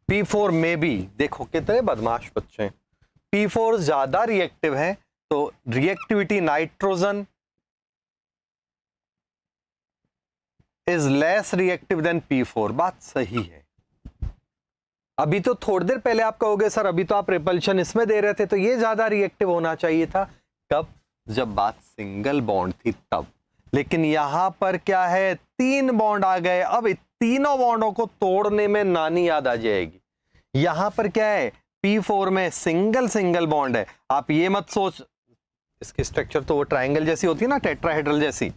Speaker 1: P4 में भी देखो कितने बदमाश बच्चे हैं। P4 ज्यादा रिएक्टिव है, तो reactivity nitrogen is less reactive than P4। बात सही है। अभी तो थोड़ी देर पहले आप कहोगे सर अभी तो आप रिपल्शन इसमें दे रहे थे, तो ये ज्यादा रिएक्टिव होना चाहिए था। कब? जब बात सिंगल बॉन्ड थी तब। लेकिन यहां पर क्या है, 3 बॉन्ड आ गए। अब तीनों बॉन्डों को तोड़ने में नानी याद आ जाएगी। यहां पर क्या है, P4 में सिंगल सिंगल बॉन्ड है। आप ये मत सोच, इसकी स्ट्रक्चर तो वो ट्रायंगल जैसी होती है ना, टेट्राहेड्रल जैसी,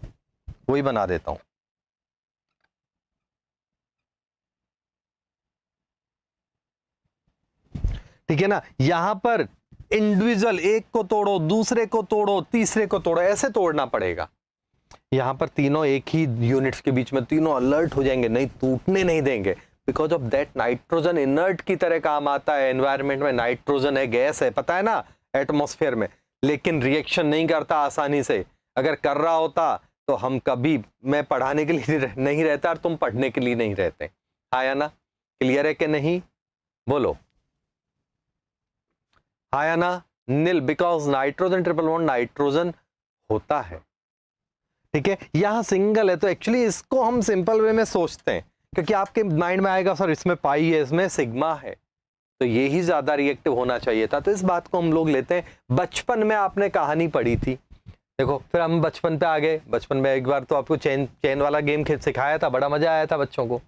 Speaker 1: वही बना देता हूं। ठीक है ना। यहां पर इंडिविजुअल एक को तोड़ो, दूसरे को तोड़ो, तीसरे को तोड़ो, ऐसे तोड़ना पड़ेगा। यहां पर तीनों एक ही यूनिट्स के बीच में तीनों अलर्ट हो जाएंगे, नहीं टूटने नहीं देंगे। Because of that nitrogen inert की तरह काम आता है। एनवायरमेंट में नाइट्रोजन है, गैस है, पता है ना, एटमॉस्फेयर में, लेकिन रिएक्शन नहीं करता आसानी से। अगर कर रहा होता तो हम कभी, मैं पढ़ाने के लिए नहीं रहता और तुम पढ़ने के लिए नहीं रहते। हाँ या ना? क्लियर है कि नहीं? बोलो हाँ या ना? Nil, because nitrogen triple bond nitrogen होता है। ठीक है, यहां सिंगल है, तो एक्चुअली इसको हम सिंपल वे में सोचते हैं, क्योंकि आपके माइंड में आएगा सर इसमें पाई है, इसमें सिग्मा है, तो ये ही ज्यादा रिएक्टिव होना चाहिए था। तो इस बात को हम लोग लेते हैं। बचपन में आपने कहानी पढ़ी थी, देखो फिर हम बचपन पे आ गए। बचपन में एक बार तो आपको चेन चेन वाला गेम सिखाया था, बड़ा मजा आया था बच्चों को।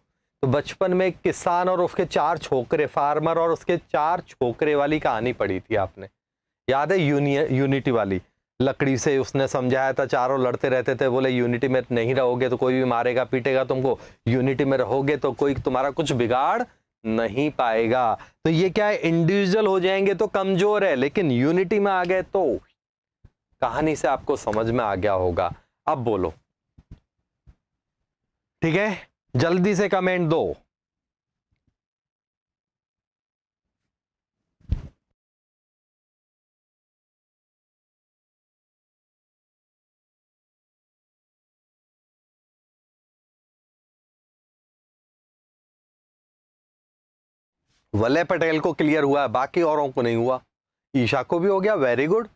Speaker 1: तो बचपन में एक किसान और उसके 4 छोकरे, फार्मर और उसके 4 छोकरे वाली कहानी पढ़ी थी आपने, याद है? यूनिटी वाली। लकड़ी से उसने समझाया था, चारों लड़ते रहते थे, बोले यूनिटी में नहीं रहोगे तो कोई भी मारेगा पीटेगा तुमको, यूनिटी में रहोगे तो कोई तुम्हारा कुछ बिगाड़ नहीं पाएगा। तो ये क्या है, इंडिविजुअल हो जाएंगे तो कमजोर है, लेकिन यूनिटी में आ गए तो कहानी से आपको समझ में आ गया होगा। अब बोलो, ठीक है, जल्दी से कमेंट दो। वलय पटेल को क्लियर हुआ है, बाकी औरों को नहीं हुआ। ईशा को भी हो गया, वेरी गुड।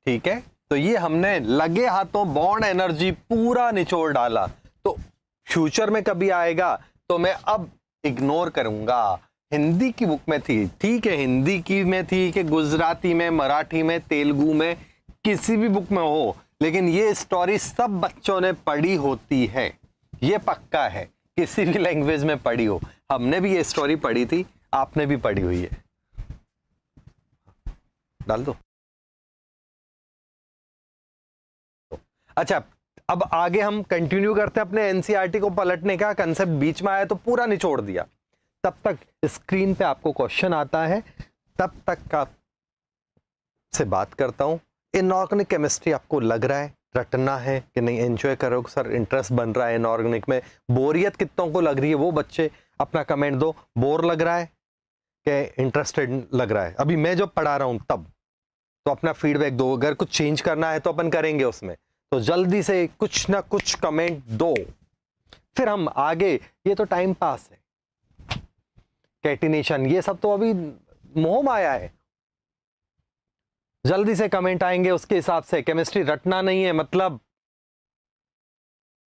Speaker 1: ठीक है, तो ये हमने लगे हाथों बॉन्ड एनर्जी पूरा निचोड़ डाला। तो फ्यूचर में कभी आएगा तो मैं अब इग्नोर करूंगा। हिंदी की बुक में थी, ठीक है, हिंदी की में थी कि गुजराती में, मराठी में, तेलुगु में, किसी भी बुक में हो, लेकिन ये स्टोरी सब बच्चों ने पढ़ी होती है, ये पक्का है, किसी भी लैंग्वेज में पढ़ी हो। हमने भी ये स्टोरी पढ़ी थी, आपने भी पढ़ी हुई है। डाल दो। अच्छा, अब आगे हम कंटिन्यू करते हैं अपने एनसीईआरटी को पलटने का। कंसेप्ट बीच में आया तो पूरा निचोड़ दिया। तब तक स्क्रीन पे आपको क्वेश्चन आता है, तब तक का से बात करता हूं। इनऑर्गेनिक केमिस्ट्री आपको लग रहा है रटना है कि नहीं? एंजॉय करो सर, इंटरेस्ट बन रहा है इनऑर्गेनिक में? बोरियत कितनों को लग रही है वो बच्चे अपना कमेंट दो। बोर लग रहा है कि इंटरेस्टेड लग रहा है? अभी मैं जब पढ़ा रहा हूं तब, तो अपना फीडबैक दो। अगर कुछ चेंज करना है तो अपन करेंगे उसमें, तो जल्दी से कुछ ना कुछ कमेंट दो, फिर हम आगे। ये तो टाइम पास है, कैटिनेशन ये सब तो अभी मोह माया है। जल्दी से कमेंट आएंगे उसके हिसाब से। केमिस्ट्री रटना नहीं है, मतलब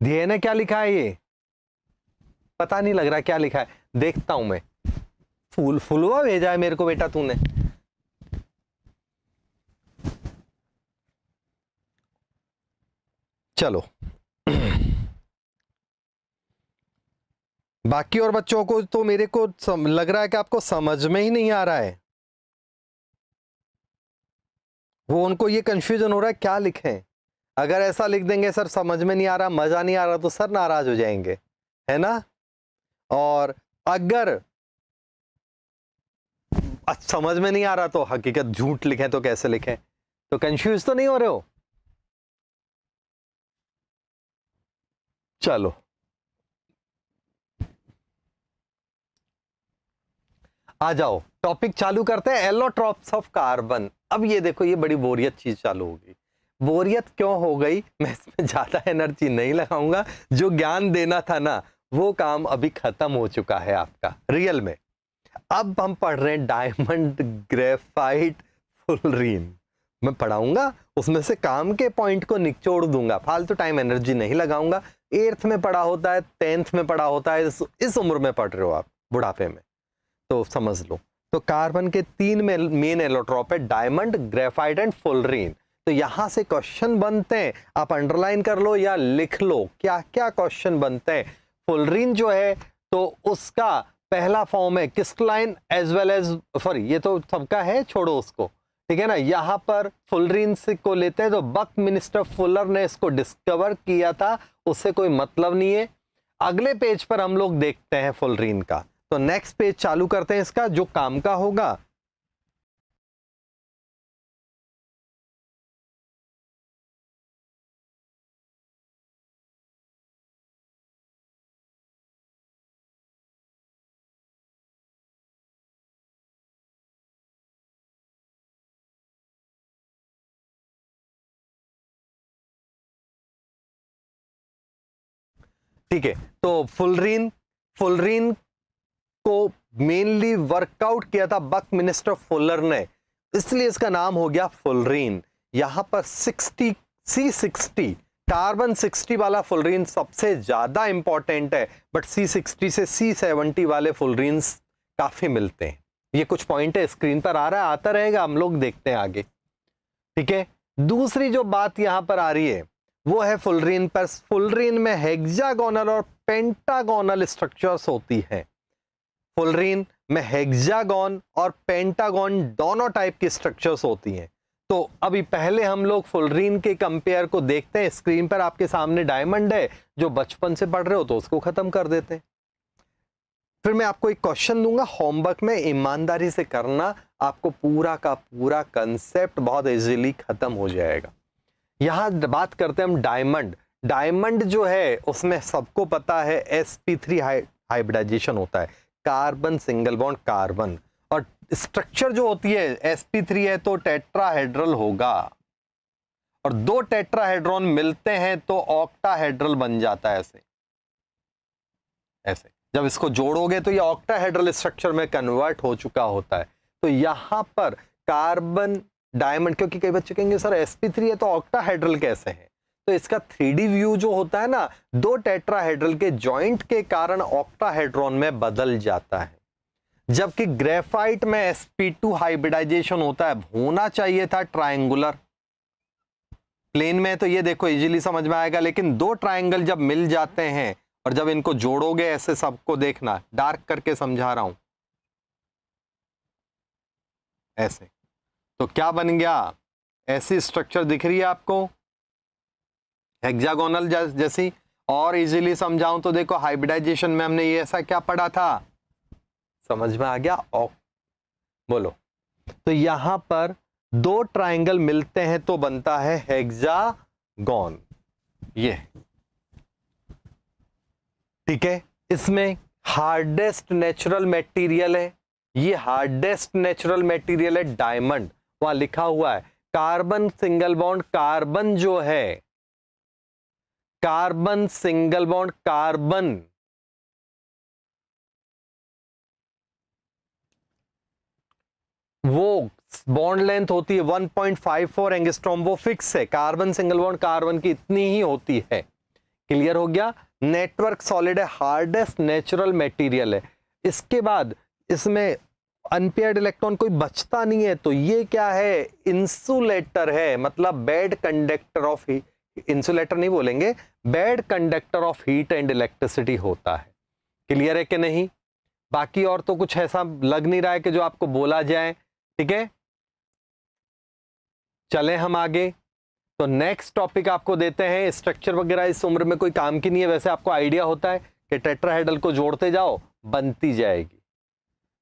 Speaker 1: ध्येय ने क्या लिखा है, ये पता नहीं लग रहा क्या लिखा है, देखता हूं मैं। फुलवा भेजा है मेरे को बेटा तूने। चलो बाकी और बच्चों को तो मेरे को लग रहा है कि आपको समझ में ही नहीं आ रहा है, वो उनको ये कंफ्यूजन हो रहा है क्या लिखें। अगर ऐसा लिख देंगे सर समझ में नहीं आ रहा, मजा नहीं आ रहा, तो सर नाराज हो जाएंगे, है ना। और अगर समझ में नहीं आ रहा तो हकीकत झूठ लिखें तो कैसे लिखें, तो कंफ्यूज तो नहीं हो रहे हो। चलो आ जाओ, टॉपिक चालू करते हैं, एलोट्रॉप्स ऑफ कार्बन। अब ये देखो, ये बड़ी बोरियत चीज चालू होगी। बोरियत क्यों हो गई, मैं इसमें ज्यादा एनर्जी नहीं लगाऊंगा, जो ज्ञान देना था ना वो काम अभी खत्म हो चुका है आपका रियल में। अब हम पढ़ रहे हैं डायमंड, ग्रेफाइट, फुलरीन। मैं पढ़ाऊंगा, उसमें से काम के पॉइंट को निचोड़ दूंगा, फालतू टाइम एनर्जी नहीं लगाऊंगा। 8th में पढ़ा होता है, 10th में पढ़ा होता है, इस उम्र में पढ़ रहे हो आप बुढ़ापे में, तो समझ लो। तो कार्बन के 3 मेन एलोट्रॉप है, डायमंड, ग्रेफाइट एंड फुलरीन। तो यहां से क्वेश्चन बनते हैं, आप अंडरलाइन कर लो या लिख लो क्या क्या क्वेश्चन बनते हैं। फुलरीन जो है तो उसका पहला फॉर्म है crystalline as well as, sorry ये तो सबका है, छोड़ो उसको, ठीक है ना। यहां पर फुलरीन से को लेते हैं तो बकमिंस्टर फुलर ने इसको डिस्कवर किया था, उससे कोई मतलब नहीं है। अगले पेज पर हम लोग देखते हैं फुलरीन का, तो नेक्स्ट पेज चालू करते हैं इसका, जो काम का होगा। ठीक है, तो फुलरीन फुलरीन को मेनली वर्कआउट किया था बकमिंस्टर फुलर ने, इसलिए इसका नाम हो गया फुलरीन। यहां पर 60 C60 कार्बन 60 वाला फुलरीन सबसे ज्यादा इंपॉर्टेंट है, बट C60 से C70 वाले फुलरीन्स काफी मिलते हैं। ये कुछ पॉइंट है, स्क्रीन पर आ रहा है, आता रहेगा, हम लोग देखते हैं आगे, ठीक है। दूसरी जो बात यहां पर आ रही है वो है फुलरीन पर। फुलरीन में हेक्सागोनल और पेंटागोनल स्ट्रक्चर्स होती हैं। फुलरीन में हेक्सागोन और पेंटागोन दोनों टाइप की स्ट्रक्चर्स होती हैं। तो अभी पहले हम लोग फुलरीन के कंपेयर को देखते हैं। स्क्रीन पर आपके सामने डायमंड है, जो बचपन से पढ़ रहे हो तो उसको खत्म कर देते हैं। फिर मैं आपको एक क्वेश्चन दूंगा होमवर्क में, ईमानदारी से करना, आपको पूरा का पूरा कंसेप्ट बहुत इजीली खत्म हो जाएगा। यहां बात करते हैं हम डायमंड। डायमंड जो है उसमें सबको पता है sp3 हाइब्रिडाइजेशन होता है, कार्बन सिंगल बॉन्ड कार्बन, और स्ट्रक्चर जो होती है sp3 है तो टेट्राहेड्रल होगा, और 2 टेट्राहेड्रॉन मिलते हैं तो ऑक्टाहेड्रल बन जाता है। ऐसे ऐसे जब इसको जोड़ोगे तो ये ऑक्टाहेड्रल स्ट्रक्चर में कन्वर्ट हो चुका होता है। तो यहां पर कार्बन डायमंड, क्योंकि कई बच्चे कहेंगे सर sp3 है तो ऑक्टाहेड्रल कैसे है, तो इसका 3D व्यू जो होता है ना, 2 टेट्राहेड्रल के जॉइंट के कारण ऑक्टाहेड्रॉन में बदल जाता है। जबकि ग्रेफाइट में sp2 हाइब्रिडाइजेशन होता है, होना चाहिए था ट्रायंगुलर प्लेन में, तो ये देखो इजीली समझ में आएगा। लेकिन 2 ट्रायंगल जब मिल जाते हैं और जब इनको जोड़ोगे, ऐसे सबको देखना, डार्क करके समझा रहा हूं, ऐसे, तो क्या बन गया, ऐसी स्ट्रक्चर दिख रही है आपको, हेक्सागोनल जैसी। और इजीली समझाऊं तो देखो हाइब्रिडाइजेशन में हमने ये ऐसा क्या पढ़ा था, समझ में आ गया। बोलो, तो यहां पर 2 ट्रायंगल मिलते हैं तो बनता है हेक्सागोन, ये ठीक है। इसमें हार्डेस्ट नेचुरल मटेरियल है, ये हार्डेस्ट नेचुरल मटेरियल है डायमंड। वहां लिखा हुआ है कार्बन सिंगल बॉन्ड कार्बन, जो है कार्बन सिंगल बॉन्ड कार्बन, वो बॉन्ड लेंथ होती है 1.54 एंगस्ट्रॉम, वो फिक्स है। कार्बन सिंगल बॉन्ड कार्बन की इतनी ही होती है। क्लियर हो गया। नेटवर्क सॉलिड है, हार्डेस्ट नेचुरल मटेरियल है। इसके बाद इसमें अनपेयर्ड इलेक्ट्रॉन कोई बचता नहीं है, तो ये क्या है, इंसुलेटर है, मतलब bad conductor of heat, insulator नहीं बोलेंगे, bad conductor of heat and electricity होता है। क्लियर है कि नहीं? बाकी और तो कुछ ऐसा लग नहीं रहा है कि जो आपको बोला जाए। ठीक है, चलें हम आगे। तो नेक्स्ट टॉपिक आपको देते हैं। स्ट्रक्चर वगैरह इस उम्र में कोई काम की नहीं है, वैसे आपको आइडिया होता है कि टेट्राहेड्रल को जोड़ते जाओ बनती जाएगी।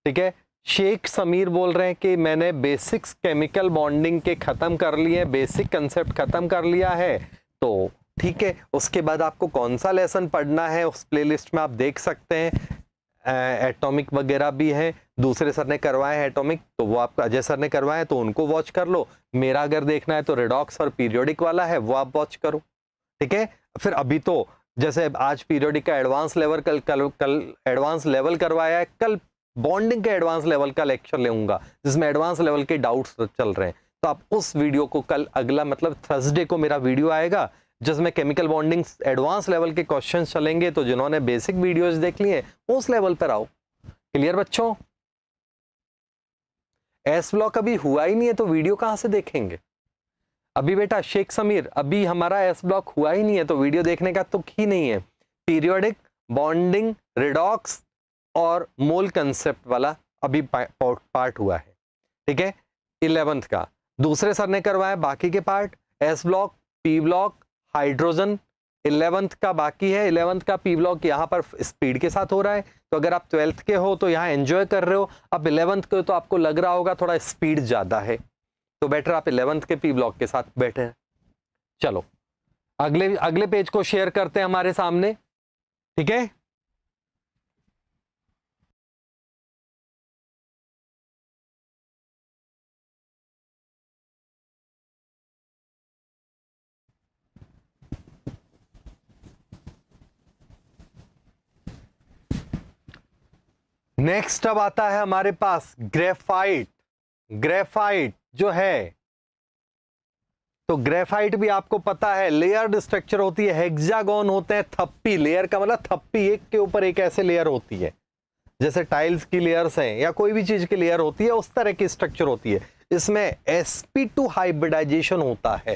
Speaker 1: ठीक है, शेख समीर बोल रहे हैं कि मैंने बेसिक्स केमिकल बॉन्डिंग के खत्म कर लिए, बेसिक कंसेप्ट खत्म कर लिया है। तो ठीक है, उसके बाद आपको कौन सा लेसन पढ़ना है उस प्लेलिस्ट में आप देख सकते हैं। एटॉमिक वगैरह भी है, दूसरे सर ने करवाए हैं एटॉमिक, तो वो आपको अजय सर ने करवाए तो उनको वॉच कर लो। मेरा अगर देखना है तो रिडॉक्स और पीरियोडिक वाला है, वो आप वॉच करो। ठीक है, फिर अभी तो जैसे आज पीरियोडिक का एडवांस लेवल, कल एडवांस लेवल करवाया है, कल बॉन्डिंग के एडवांस लेवल का लेक्चर लेऊंगा जिसमें एडवांस लेवल के डाउट्स चल रहे हैं। तो आप उस वीडियो को कल, अगला मतलब थर्सडे को मेरा वीडियो आएगा जिसमें केमिकल बॉन्डिंग एडवांस लेवल के क्वेश्चंस चलेंगे। तो जिन्होंने बेसिक वीडियोस देख लिए उस लेवल पर आओ। क्लियर बच्चों? एस ब्लॉक अभी हुआ ही नहीं है तो वीडियो कहां से देखेंगे? अभी बेटा शेख समीर, अभी हमारा एस ब्लॉक हुआ ही नहीं है तो वीडियो देखने का तुक ही नहीं है। पीरियोडिक, बॉन्डिंग, रिडॉक्स और मोल कंसेप्ट वाला अभी पार्ट हुआ है। ठीक है, 11th का दूसरे सर ने करवाया, बाकी के part S block, P block, hydrogen 11th का बाकी है। 11th का पी ब्लॉक यहाँ पर स्पीड के साथ हो रहा है, तो अगर आप 12th के हो तो यहाँ एंजॉय कर रहे हो। अब 11th के तो आपको लग रहा होगा थोड़ा स्पीड ज्यादा है, तो बेटर आप 11th के पी ब्लॉक के साथ बैठे हैं। चलो अगले पेज को शेयर करते हैं हमारे सामने। ठीक है, नेक्स्ट अब आता है हमारे पास ग्रेफाइट। ग्रेफाइट जो है, तो ग्रेफाइट भी आपको पता है लेयर्ड स्ट्रक्चर होती है, हेक्सागोन होते हैं, थप्पी, लेयर का मतलब थप्पी, एक के ऊपर एक ऐसे लेयर होती है, जैसे टाइल्स की लेयर्स हैं या कोई भी चीज की लेयर होती है, उस तरह की स्ट्रक्चर होती है। इसमें sp2 हाइब्रिडाइजेशन होता है,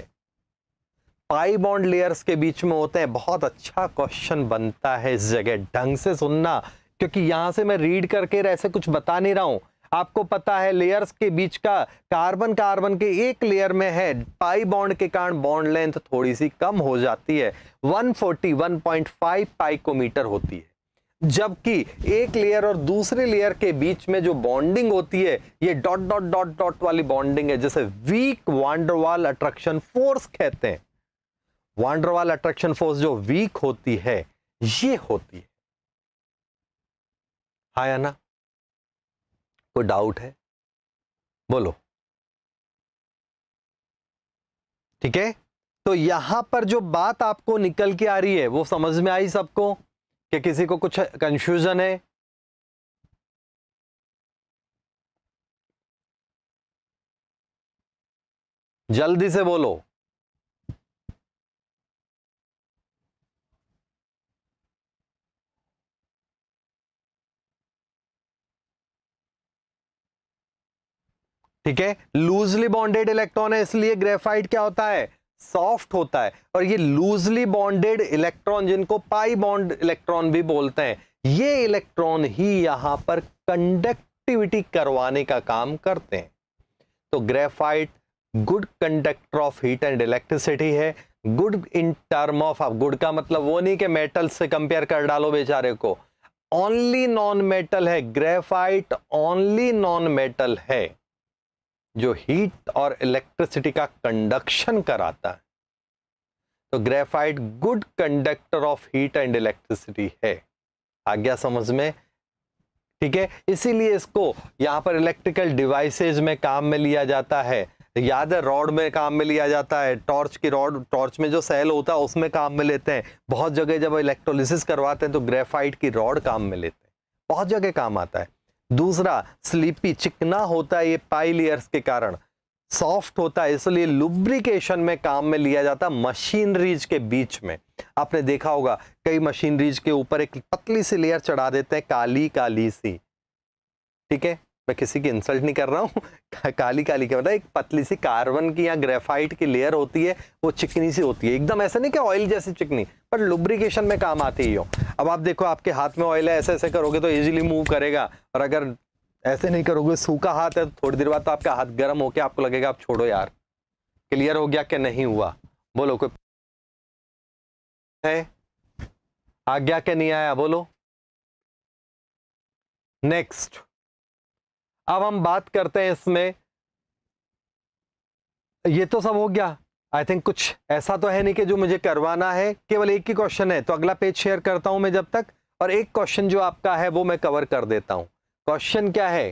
Speaker 1: पाई बॉन्ड लेयर्स के बीच में होते हैं। बहुत अच्छा क्वेश्चन बनता है इस जगह, ढंग से सुनना, क्योंकि यहां से मैं रीड करके ऐसे कुछ बता नहीं रहा हूं। आपको पता है लेयर्स के बीच का कार्बन कार्बन के एक लेयर में है, पाई बॉन्ड के कारण बॉन्ड लेंथ थोड़ी सी कम हो जाती है, 141.5 पाइकोमीटर होती है। जबकि एक लेयर और दूसरे लेयर के बीच में जो बॉन्डिंग होती है, ये डॉट डॉट डॉट डॉट वाली बॉन्डिंग है, जैसे वीक वांडरवाल अट्रैक्शन फोर्स कहते हैं। वांडरवाल अट्रैक्शन फोर्स जो वीक होती है, ये होती है। हाँ या ना? कोई डाउट है? बोलो। ठीक है, तो यहां पर जो बात आपको निकल के आ रही है वो समझ में आई सबको, कि किसी को कुछ कंफ्यूजन है? जल्दी से बोलो। ठीक है, लूजली बॉन्डेड इलेक्ट्रॉन है, इसलिए ग्रेफाइट क्या होता है? सॉफ्ट होता है। और ये लूजली बॉन्डेड इलेक्ट्रॉन, जिनको पाई बॉन्ड इलेक्ट्रॉन भी बोलते हैं, ये इलेक्ट्रॉन ही यहां पर कंडक्टिविटी करवाने का काम करते हैं। तो graphite good conductor of heat and electricity है। गुड इन टर्म ऑफ, अब गुड का मतलब वो नहीं कि मेटल से कंपेयर कर डालो बेचारे को, ओनली नॉन मेटल है ग्रेफाइट, ओनली नॉन मेटल है जो हीट और इलेक्ट्रिसिटी का कंडक्शन कराता है। तो graphite good conductor of heat and electricity है। आ गया समझ में? ठीक है, इसीलिए इसको यहां पर इलेक्ट्रिकल डिवाइसेज में काम में लिया जाता है। याद है, रॉड में काम में लिया जाता है, टॉर्च की रॉड, टॉर्च में जो सेल होता है उसमें काम में लेते हैं। बहुत जगह जब इलेक्ट्रोलिसिस करवाते हैं तो ग्रेफाइट की रॉड काम में लेते हैं, बहुत जगह काम आता है। दूसरा, स्लीपी, चिकना होता है ये पाई लेयर्स के कारण, सॉफ्ट होता है, इसलिए लुब्रिकेशन में काम में लिया जाता है मशीनरीज के बीच में। आपने देखा होगा कई मशीनरीज के ऊपर एक पतली सी लेयर चढ़ा देते हैं, काली काली सी, ठीक है, मैं किसी की इंसल्ट नहीं कर रहा हूँ। काली काली क्या मतलब एक पतली सी कार्बन की या ग्रेफाइट की लेयर होती है, वो चिकनी सी होती है, एकदम ऐसा नहीं कि ऑयल जैसी चिकनी, पर लुब्रिकेशन में काम आती ही हो। अब आप देखो आपके हाथ में ऑयल है, ऐसे ऐसे करोगे तो इजीली मूव करेगा, और अगर ऐसे नहीं करोगे, सूखा हाथ है, तो थोड़ी देर बाद तो आपका हाथ गर्म होके आपको लगेगा आप छोड़ो यार। क्लियर हो गया कि नहीं हुआ? बोलो कोई है, आ गया कि नहीं आया? बोलो। नेक्स्ट, अब हम बात करते हैं इसमें, ये तो सब हो गया। आई थिंक कुछ ऐसा तो है नहीं कि जो मुझे करवाना है, केवल एक ही क्वेश्चन है, तो अगला पेज शेयर करता हूं मैं जब तक, और एक क्वेश्चन जो आपका है वो मैं कवर कर देता हूं। क्वेश्चन क्या है?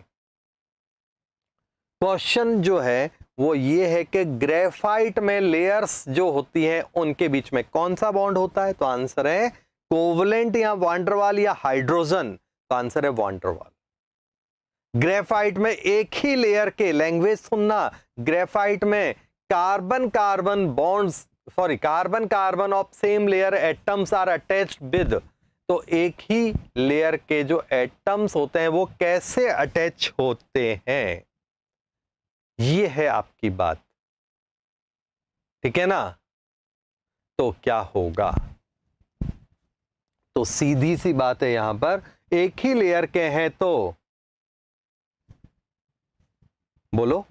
Speaker 1: क्वेश्चन जो है वो ये है कि ग्रेफाइट में लेयर्स जो होती हैं उनके बीच में कौन सा बॉन्ड होता है? तो आंसर है कोवलेंट या वांडरवाल या हाइड्रोजन। तो आंसर है वांडरवाल। ग्रेफाइट में एक ही लेयर के, लैंग्वेज सुनना, ग्रेफाइट में carbon carbon bonds, sorry carbon carbon of same layer atoms are attached with, तो एक ही लेयर के जो एटम्स होते हैं वो कैसे अटैच होते हैं, ये है आपकी बात, ठीक है ना? तो क्या होगा? तो सीधी सी बात है, यहां पर एक ही लेयर के हैं तो बोलो,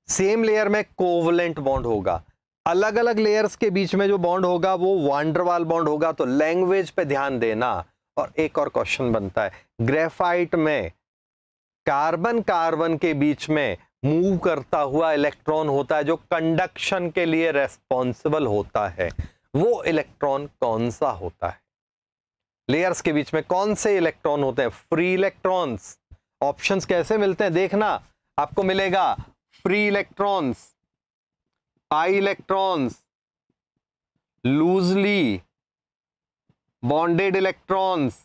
Speaker 1: सेम लेयर में कोवलेंट बॉन्ड होगा, अलग अलग लेयर्स के बीच में जो बॉन्ड होगा वो वांडरवाल बॉन्ड होगा। तो लैंग्वेज पे ध्यान देना। और एक और क्वेश्चन बनता है, ग्रेफाइट में कार्बन कार्बन के बीच में मूव करता हुआ इलेक्ट्रॉन होता है जो कंडक्शन के लिए रेस्पॉन्सिबल होता है, वो इलेक्ट्रॉन कौन सा होता है? लेयर्स के बीच में कौन से इलेक्ट्रॉन होते हैं? Free electrons. ऑप्शंस कैसे मिलते हैं देखना, आपको मिलेगा free electrons, pi electrons, loosely bonded electrons,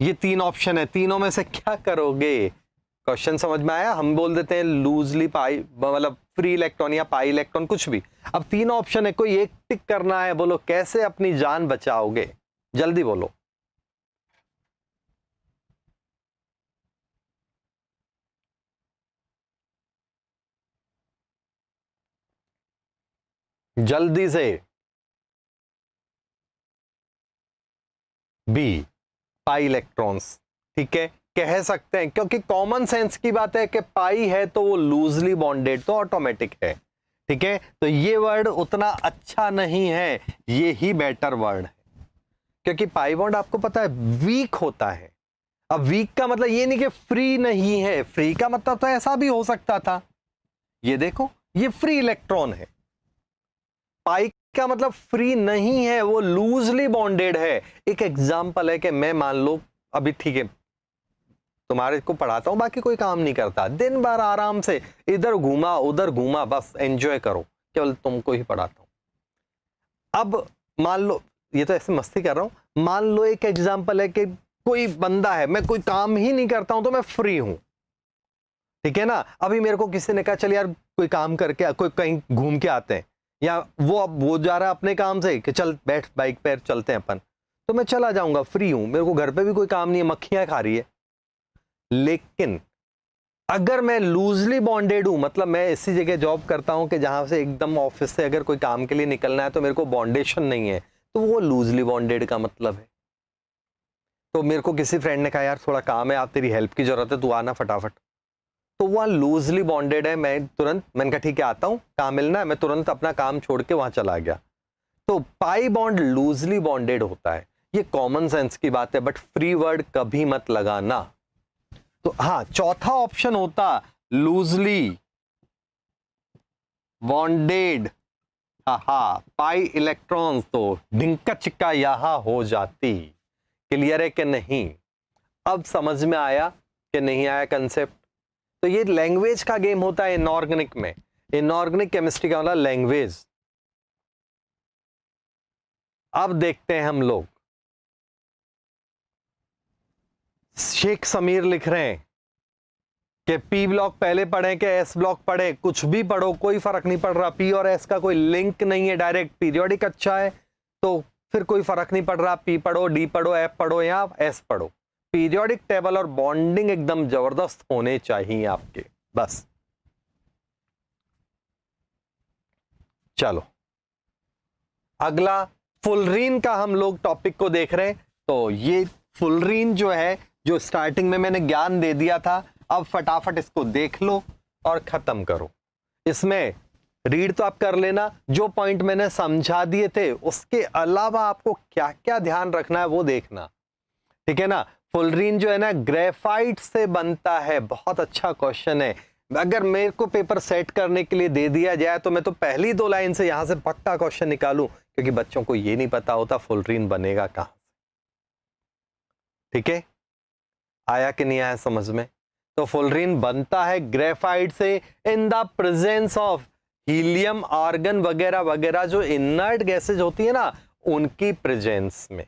Speaker 1: ये तीन ऑप्शन है। तीनों में से क्या करोगे? क्वेश्चन समझ में आया? हम बोल देते हैं लूजली पाई, मतलब फ्री इलेक्ट्रॉन या पाई इलेक्ट्रॉन, कुछ भी। अब तीन ऑप्शन है, कोई एक टिक करना है। बोलो कैसे अपनी जान बचाओगे, जल्दी बोलो। जल्दी से। बी, पाई इलेक्ट्रॉन्स, ठीक है, कह सकते हैं, क्योंकि कॉमन सेंस की बात है कि पाई है तो वो लूजली बॉन्डेड, तो ऑटोमेटिक है, ठीक है। तो ये वर्ड उतना अच्छा नहीं है, ये ही बेटर वर्ड है, क्योंकि पाई बॉन्ड आपको पता है वीक होता है। अब वीक का मतलब ये नहीं कि फ्री नहीं है, फ्री का मतलब तो ऐसा भी हो सकता था। ये देखो, ये फ्री इलेक्ट्रॉन है। पाई का मतलब फ्री नहीं है, वो लूजली बॉन्डेड है। एक एग्जांपल है कि मैं मान लो अभी, ठीक है, तुम्हारे को पढ़ाता हूं, बाकी कोई काम नहीं करता, दिन भर आराम से इधर घूमा उधर घूमा, बस एंजॉय करो, केवल तुमको ही पढ़ाता हूं। अब मान लो, ये तो ऐसे मस्ती कर रहा हूं, मान लो एक एग्जांपल है कि कोई बंदा है, मैं कोई काम ही नहीं करता हूं तो मैं फ्री हूं, ठीक है ना। अभी मेरे को किसी ने कहा चल यार कोई काम करके, कोई कहीं घूम के आते हैं, या वो अब वो जा रहा है अपने काम से कि चल बैठ बाइक पर चलते हैं अपन, तो मैं चला जाऊंगा, फ्री हूं, मेरे को घर पे भी कोई काम नहीं है, मक्खियां खा रही है। लेकिन अगर मैं लूजली बॉन्डेड हूं, मतलब मैं इसी जगह जॉब करता हूं कि जहां से एकदम ऑफिस से अगर कोई काम के लिए निकलना है तो मेरे को बॉन्डेशन नहीं है, तो वो लूजली बॉन्डेड का मतलब है। तो मेरे को किसी फ्रेंड ने कहा यार थोड़ा काम है, आप तेरी हेल्प की जरूरत है, तू आना फटाफट, तो वह लूजली बॉन्डेड है। मैं तुरंत, मैंने कहा ठीक है आता हूं, काम मिलना है, मैं तुरंत अपना काम छोड़ के वहां चला गया। तो पाई बॉन्ड लूजली बॉन्डेड होता है, ये कॉमन सेंस की बात है, बट फ्री वर्ड कभी मत लगाना। तो हाँ, चौथा ऑप्शन होता लूजली बॉन्डेड, हाँ, पाई इलेक्ट्रॉन्स, तो ढिंका चिक्का यहां हो जाती। क्लियर है कि नहीं? अब समझ में आया कि नहीं आया कंसेप्ट? तो ये लैंग्वेज का गेम होता है इनऑर्गेनिक में। इनऑर्गेनिक केमिस्ट्री का मतलब लैंग्वेज। अब देखते हैं हम लोग, शेख समीर लिख रहे हैं कि पी ब्लॉक पहले पढ़े कि एस ब्लॉक पढ़े, कुछ भी पढ़ो कोई फर्क नहीं पड़ रहा, पी और एस का कोई लिंक नहीं है, डायरेक्ट पीरियोडिक अच्छा है तो फिर कोई फर्क नहीं पड़ रहा, पी पढ़ो, डी पढ़ो, एफ पढ़ो या एस पढ़ो, पीरियोडिक टेबल और बॉन्डिंग एकदम जबरदस्त होने चाहिए आपके, बस। चलो अगला फुलरीन का हम लोग टॉपिक को देख रहे हैं। तो ये फुलरीन जो है, जो स्टार्टिंग में मैंने ज्ञान दे दिया था, अब फटाफट इसको देख लो और खत्म करो। इसमें रीड तो आप कर लेना, जो पॉइंट मैंने समझा दिए थे उसके अलावा आपको क्या क्या ध्यान रखना है वो देखना, ठीक है ना। फुलरीन जो है ना ग्रेफाइट से बनता है। बहुत अच्छा क्वेश्चन है। अगर मेरे को पेपर सेट करने के लिए दे दिया जाए तो मैं तो पहली 2 लाइन से यहां से पक्का क्वेश्चन निकालूं, क्योंकि बच्चों को ये नहीं पता होता फुलरीन बनेगा कहां। ठीक है, आया कि नहीं आया समझ में। तो फुलरीन बनता है ग्रेफाइट से in the presence of helium, argon वगैरह वगैरह, जो इनर्ट गैसेज होती है ना, उनकी प्रेजेंस में।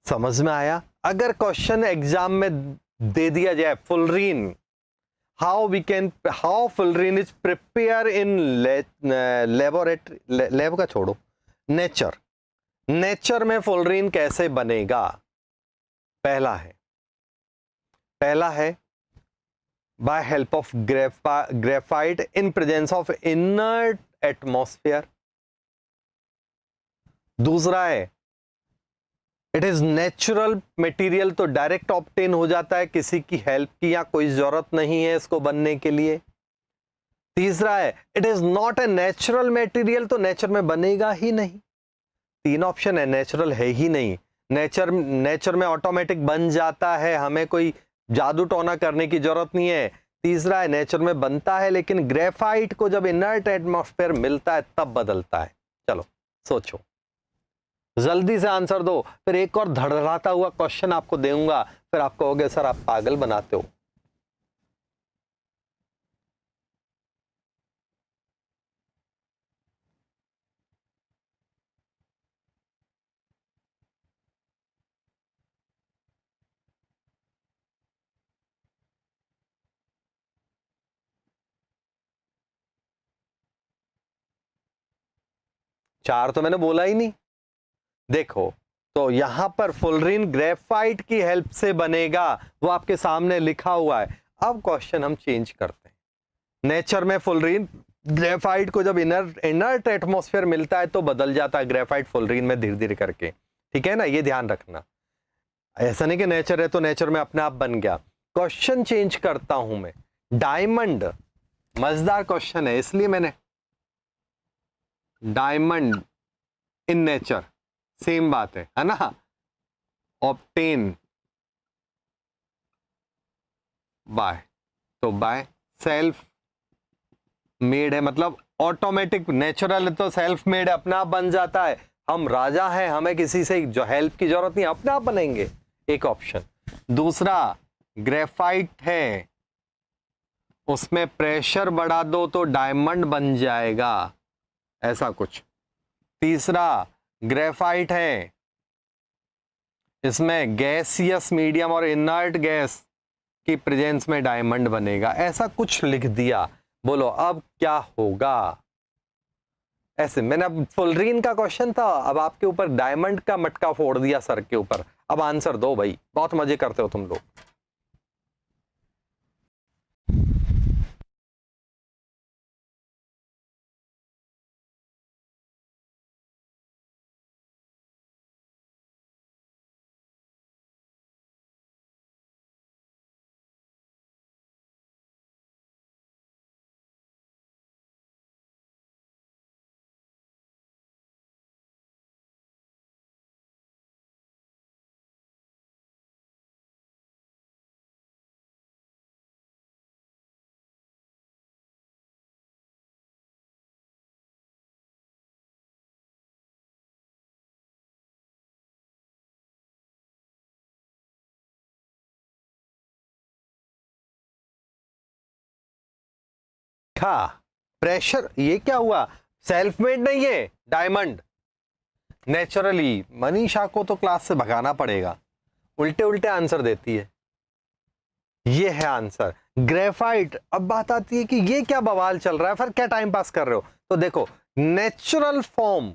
Speaker 1: समझ में आया। अगर क्वेश्चन एग्जाम में दे दिया जाए fullerene, how fullerene is prepare in laboratory, lab का छोड़ो, नेचर में फुलरीन कैसे बनेगा। पहला है by help of graphite in presence of inert atmosphere. दूसरा है इट इज नेचुरल मटेरियल, तो डायरेक्ट ऑब्टेन हो जाता है, किसी की हेल्प की या कोई जरूरत नहीं है इसको बनने के लिए। तीसरा है it is not a natural material, तो नेचर में बनेगा ही नहीं। 3 ऑप्शन है, नेचुरल है ही नहीं, नेचर में ऑटोमेटिक बन जाता है, हमें कोई जादू टोना करने की जरूरत नहीं है। तीसरा है नेचर में बनता है लेकिन ग्रेफाइट को जब इनर्ट एटमॉस्फेयर मिलता है तब बदलता है। चलो सोचो, जल्दी से आंसर दो, फिर एक और धड़धड़ाता हुआ क्वेश्चन आपको दूंगा, फिर आप कहोगे सर आप पागल बनाते हो। चार तो मैंने बोला ही नहीं। देखो, तो यहां पर फुलरीन ग्रेफाइट की हेल्प से बनेगा, वो आपके सामने लिखा हुआ है। अब क्वेश्चन हम चेंज करते हैं। नेचर में फुलरीन ग्रेफाइट को जब इनर्ट एटमॉस्फेयर मिलता है तो बदल जाता है ग्रेफाइट फुलरीन में धीरे धीरे करके, ठीक है ना, ये ध्यान रखना। ऐसा नहीं कि नेचर है तो नेचर में अपने आप बन गया। क्वेश्चन चेंज करता हूं मैं। डायमंड, मजेदार क्वेश्चन है इसलिए मैंने डायमंड इन नेचर, सेम बात है ना। ऑब्टेन बाय, तो बाय सेल्फ मेड है, मतलब ऑटोमेटिक, नेचुरल है तो सेल्फ मेड है, अपना आप बन जाता है। हम राजा हैं, हमें किसी से जो हेल्प की जरूरत नहीं, अपने आप बनेंगे, एक ऑप्शन। दूसरा ग्रेफाइट है, उसमें प्रेशर बढ़ा दो तो डायमंड बन जाएगा, ऐसा कुछ। तीसरा ग्रेफाइट है, इसमें गैसियस मीडियम और इनर्ट गैस की प्रेजेंस में डायमंड बनेगा, ऐसा कुछ लिख दिया। बोलो अब क्या होगा। ऐसे मैंने, अब फुलरीन का क्वेश्चन था, अब आपके ऊपर डायमंड का मटका फोड़ दिया सर के ऊपर। अब आंसर दो भाई, बहुत मजे करते हो तुम लोग। प्रेशर, ये क्या हुआ, सेल्फ मेड नहीं है डायमंड, नेचुरली। मनीषा को तो क्लास से भगाना पड़ेगा, उल्टे उल्टे आंसर देती है। ये है आंसर ग्रेफाइट। अब बात आती है कि ये क्या बवाल चल रहा है, फिर क्या टाइम पास कर रहे हो। तो देखो, नेचुरल फॉर्म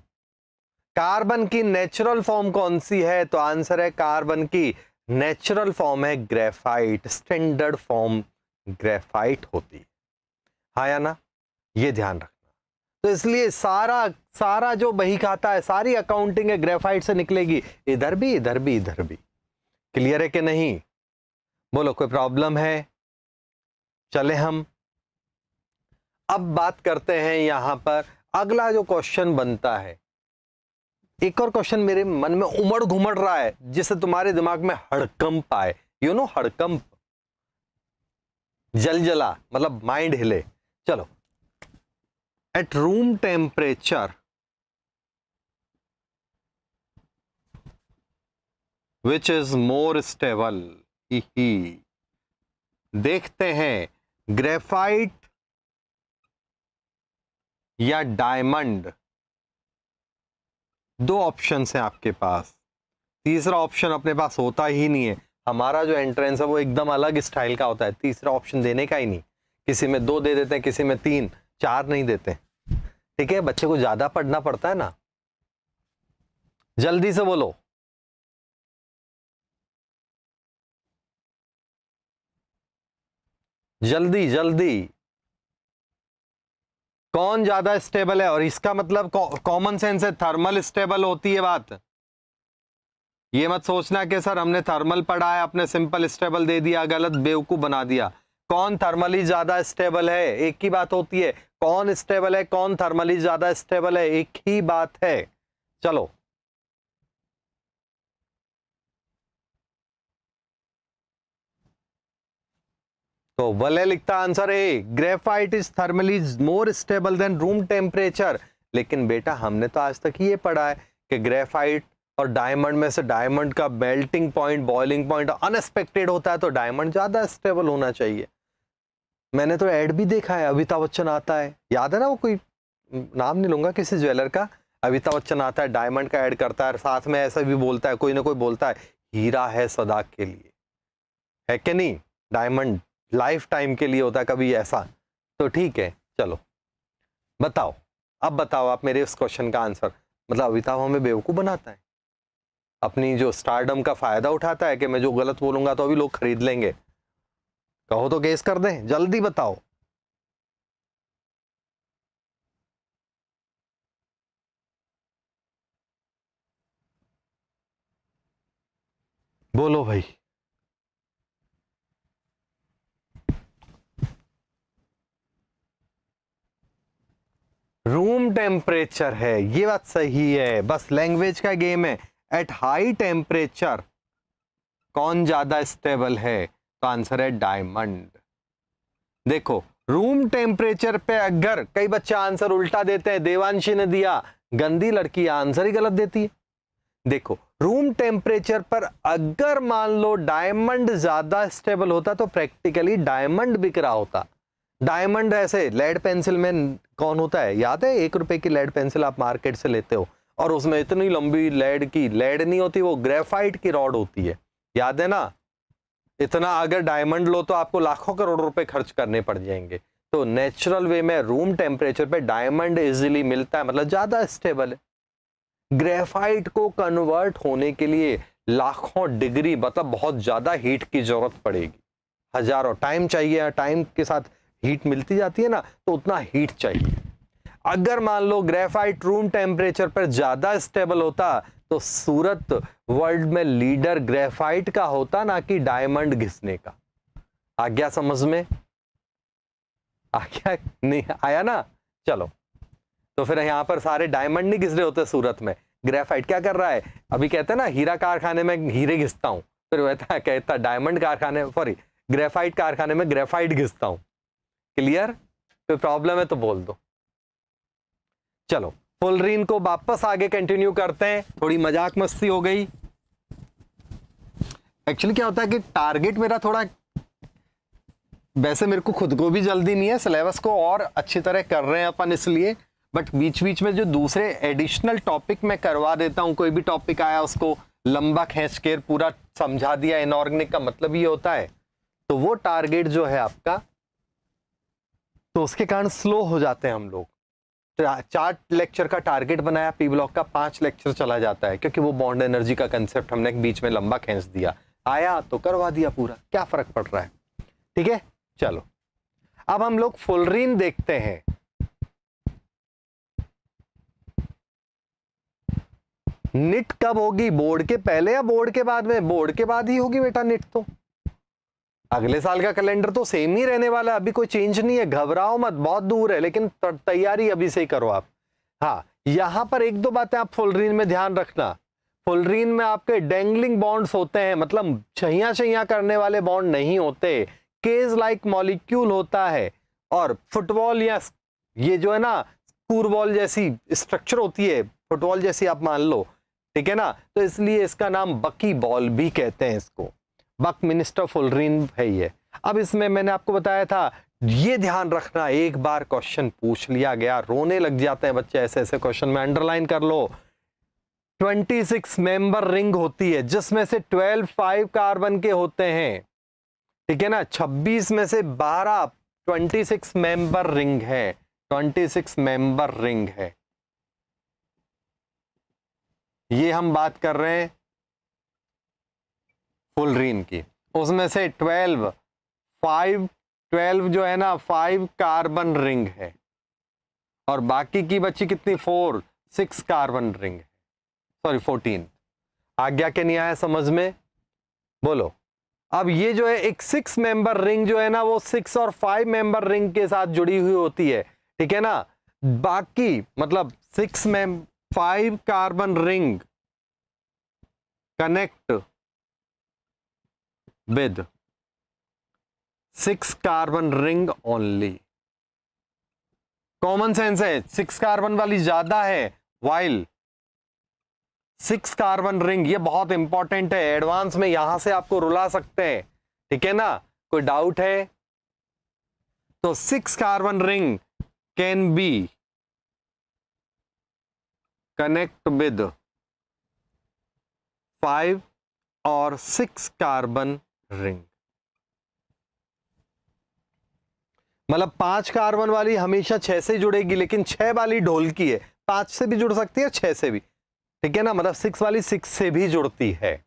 Speaker 1: कार्बन की नेचुरल फॉर्म कौन सी है? तो आंसर है कार्बन की नेचुरल फॉर्म है ग्रेफाइट, स्टैंडर्ड फॉर्म ग्रेफाइट होती है। हाँ या ना? ये ध्यान रखना। तो इसलिए सारा जो बही खाता है, सारी अकाउंटिंग है ग्रेफाइट से निकलेगी, इधर भी इधर भी इधर भी। क्लियर है कि नहीं? बोलो, कोई प्रॉब्लम है? चले हम अब बात करते हैं यहां पर। अगला जो क्वेश्चन बनता है, एक और क्वेश्चन मेरे मन में उमड़ घुमड़ रहा है, जिससे तुम्हारे दिमाग में हड़कंप आए। यू नो हड़कंप, जलजला, मतलब माइंड हिले। चलो, at room temperature which is more stable, देखते हैं ग्रेफाइट या डायमंड। दो ऑप्शन हैं आपके पास, तीसरा ऑप्शन अपने पास होता ही नहीं है। हमारा जो एंट्रेंस है वो एकदम अलग स्टाइल का होता है, तीसरा ऑप्शन देने का ही नहीं। किसी में 2 दे देते हैं, किसी में 3, 4 नहीं देते। ठीक है, बच्चे को ज्यादा पढ़ना पड़ता है ना। जल्दी से बोलो, जल्दी जल्दी, कौन ज्यादा स्टेबल है? और इसका मतलब कॉमन सेंस है, थर्मल स्टेबल होती है बात। ये मत सोचना कि सर हमने थर्मल पढ़ा है, आपने सिंपल स्टेबल दे दिया, गलत, बेवकूफ बना दिया। कौन थर्मली ज्यादा स्टेबल है, एक ही बात होती है। कौन स्टेबल है, कौन थर्मली ज्यादा स्टेबल है, एक ही बात है। चलो, तो वले लिखता answer A, graphite is thermally more stable then room temperature. लेकिन बेटा हमने तो आज तक ये पढ़ा है कि ग्रेफाइट और डायमंड में से डायमंड का melting point, boiling point unexpected होता है, तो डायमंड ज्यादा स्टेबल होना चाहिए। मैंने तो ऐड भी देखा है, अमिताभ बच्चन आता है, याद है ना, वो कोई नाम नहीं लूंगा किसी ज्वेलर का, अमिताभ बच्चन आता है, डायमंड का ऐड करता है, साथ में ऐसा भी बोलता है, कोई ना कोई बोलता है हीरा है सदा के लिए, है कि नहीं? डायमंड लाइफ टाइम के लिए होता है, कभी ऐसा। तो ठीक है, चलो बताओ, अब बताओ आप मेरे इस क्वेश्चन का आंसर। मतलब अमिताभ हमें बेवकूफ बनाता है, अपनी जो स्टारडम का फायदा उठाता है कि मैं जो गलत बोलूंगा तो अभी लोग खरीद लेंगे। कहो तो केस कर दें, जल्दी बताओ। बोलो भाई। रूम टेम्परेचर है, ये बात सही है, बस लैंग्वेज का गेम है। एट हाई टेम्परेचर कौन ज्यादा स्टेबल है? तो आंसर है डायमंड। देखो, रूम टेम्परेचर पे अगर कई बच्चे आंसर उल्टा देते हैं, देवांशी ने दिया, गंदी लड़की आंसर ही गलत देती है। देखो, रूम टेम्परेचर पर अगर मान लो डायमंड ज्यादा स्टेबल होता तो प्रैक्टिकली डायमंड बिक रहा होता। डायमंड ऐसे लेड पेंसिल में कौन होता है, याद है? 1 रुपए की लेड पेंसिल आप मार्केट से लेते हो और उसमें इतनी लंबी लेड नहीं होती, वो ग्रेफाइट की रॉड होती है, याद है ना? इतना अगर डायमंड लो तो आपको लाखों करोड़ रुपए खर्च करने पड़ जाएंगे। तो नेचुरल वे में रूम टेम्परेचर पे डायमंड इजीली मिलता है, मतलब ज्यादा स्टेबल है। ग्रेफाइट को कन्वर्ट होने के लिए लाखों डिग्री, मतलब बहुत ज्यादा हीट की जरूरत पड़ेगी, हजारों, टाइम चाहिए, टाइम के साथ हीट मिलती जाती है ना, तो उतना हीट चाहिए। अगर मान लो ग्रेफाइट रूम टेम्परेचर पर ज्यादा स्टेबल होता तो सूरत वर्ल्ड में लीडर ग्रेफाइट का होता, ना कि डायमंड घिसने का। आ गया समझ में? आ गया? नहीं आया ना? चलो, तो फिर यहां पर सारे डायमंड नहीं घिस रहे होते सूरत में, ग्रेफाइट क्या कर रहा है? अभी कहते हैं ना हीरा कारखाने में हीरे घिसता हूं, फिर वैसा कहता डायमंड कारखाने, सॉरी ग्रेफाइट कारखाने में ग्रेफाइट घिसता हूं। क्लियर? कोई प्रॉब्लम है तो बोल दो। चलो, फुलरीन को वापस आगे कंटिन्यू करते हैं, थोड़ी मजाक मस्ती हो गई। एक्चुअली क्या होता है कि टारगेट मेरा थोड़ा, वैसे मेरे को खुद को भी जल्दी नहीं है, सिलेबस को और अच्छी तरह कर रहे हैं अपन इसलिए, बट बीच बीच में जो दूसरे एडिशनल टॉपिक मैं करवा देता हूं, कोई भी टॉपिक आया उसको लंबा खींच के पूरा समझा दिया, इनऑर्गेनिक का मतलब ये होता है, तो वो टारगेट जो है आपका, तो उसके कारण स्लो हो जाते हैं हम लोग। 4 लेक्चर का टारगेट बनाया, पी ब्लॉक का 5 लेक्चर चला जाता है, क्योंकि वो बॉन्ड एनर्जी का कंसेप्ट हमने बीच में लंबा खींच दिया, आया तो करवा दिया पूरा, क्या फर्क पड़ रहा है। ठीक है, चलो अब हम लोग फुलरीन देखते हैं। निट कब होगी, बोर्ड के पहले या बोर्ड के बाद में? बोर्ड के बाद ही होगी बेटा निट तो। अगले साल का कैलेंडर तो सेम ही रहने वाला है, अभी कोई चेंज नहीं है, घबराओ मत, बहुत दूर है, लेकिन तैयारी अभी से ही करो आप। हाँ, यहां पर एक दो बातें आप फुलरीन में ध्यान रखना। फुलरीन में आपके डेंगलिंग बॉन्ड्स होते हैं, मतलब छैया छैया करने वाले बॉन्ड नहीं होते, केज लाइक मॉलिक्यूल होता है, और फुटबॉल या ये जो है ना स्कूर बॉल जैसी स्ट्रक्चर होती है, फुटबॉल जैसी आप मान लो, ठीक है ना, तो इसलिए इसका नाम बकी बॉल भी कहते हैं इसको। बकमिंस्टर फुलरीन है ये। अब इसमें मैंने आपको बताया था, ये ध्यान रखना, एक बार क्वेश्चन पूछ लिया गया, रोने लग जाते हैं बच्चे ऐसे ऐसे क्वेश्चन में, अंडरलाइन कर लो। 26 मेंबर रिंग होती है, जिसमें से 12 5 कार्बन के होते हैं, ठीक है ना, 26 में से 12 26 मेंबर रिंग है, 26 मेंबर रिंग है। ये हम बात कर रहे हैं फुलरीन की। उसमें से 12 जो है ना 5 कार्बन रिंग है, और बाकी की बची कितनी 6 कार्बन रिंग है, सॉरी 14। आ गया कि नहीं आया समझ में, बोलो। अब ये जो है एक 6 मेंबर रिंग जो है ना, वो 6 और 5 मेंबर रिंग के साथ जुड़ी हुई होती है, ठीक है ना। बाकी मतलब 5 carbon ring connect with 6 carbon ring only. Common sense है, 6 कार्बन वाली ज्यादा है, वाइल 6 कार्बन रिंग, ये बहुत इंपॉर्टेंट है, एडवांस में यहां से आपको रुला सकते हैं, ठीक है ना। कोई डाउट है तो 6 carbon ring can be connect with 5 और 6 कार्बन रिंग। मतलब 5 कार्बन वाली हमेशा 6 से जुड़ेगी, लेकिन 6 वाली ढोल की है, 5 से भी जुड़ सकती है, 6 से भी, ठीक है ना। मतलब 6 वाली 6 से भी जुड़ती है।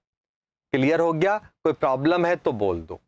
Speaker 1: क्लियर हो गया? कोई प्रॉब्लम है तो बोल दो।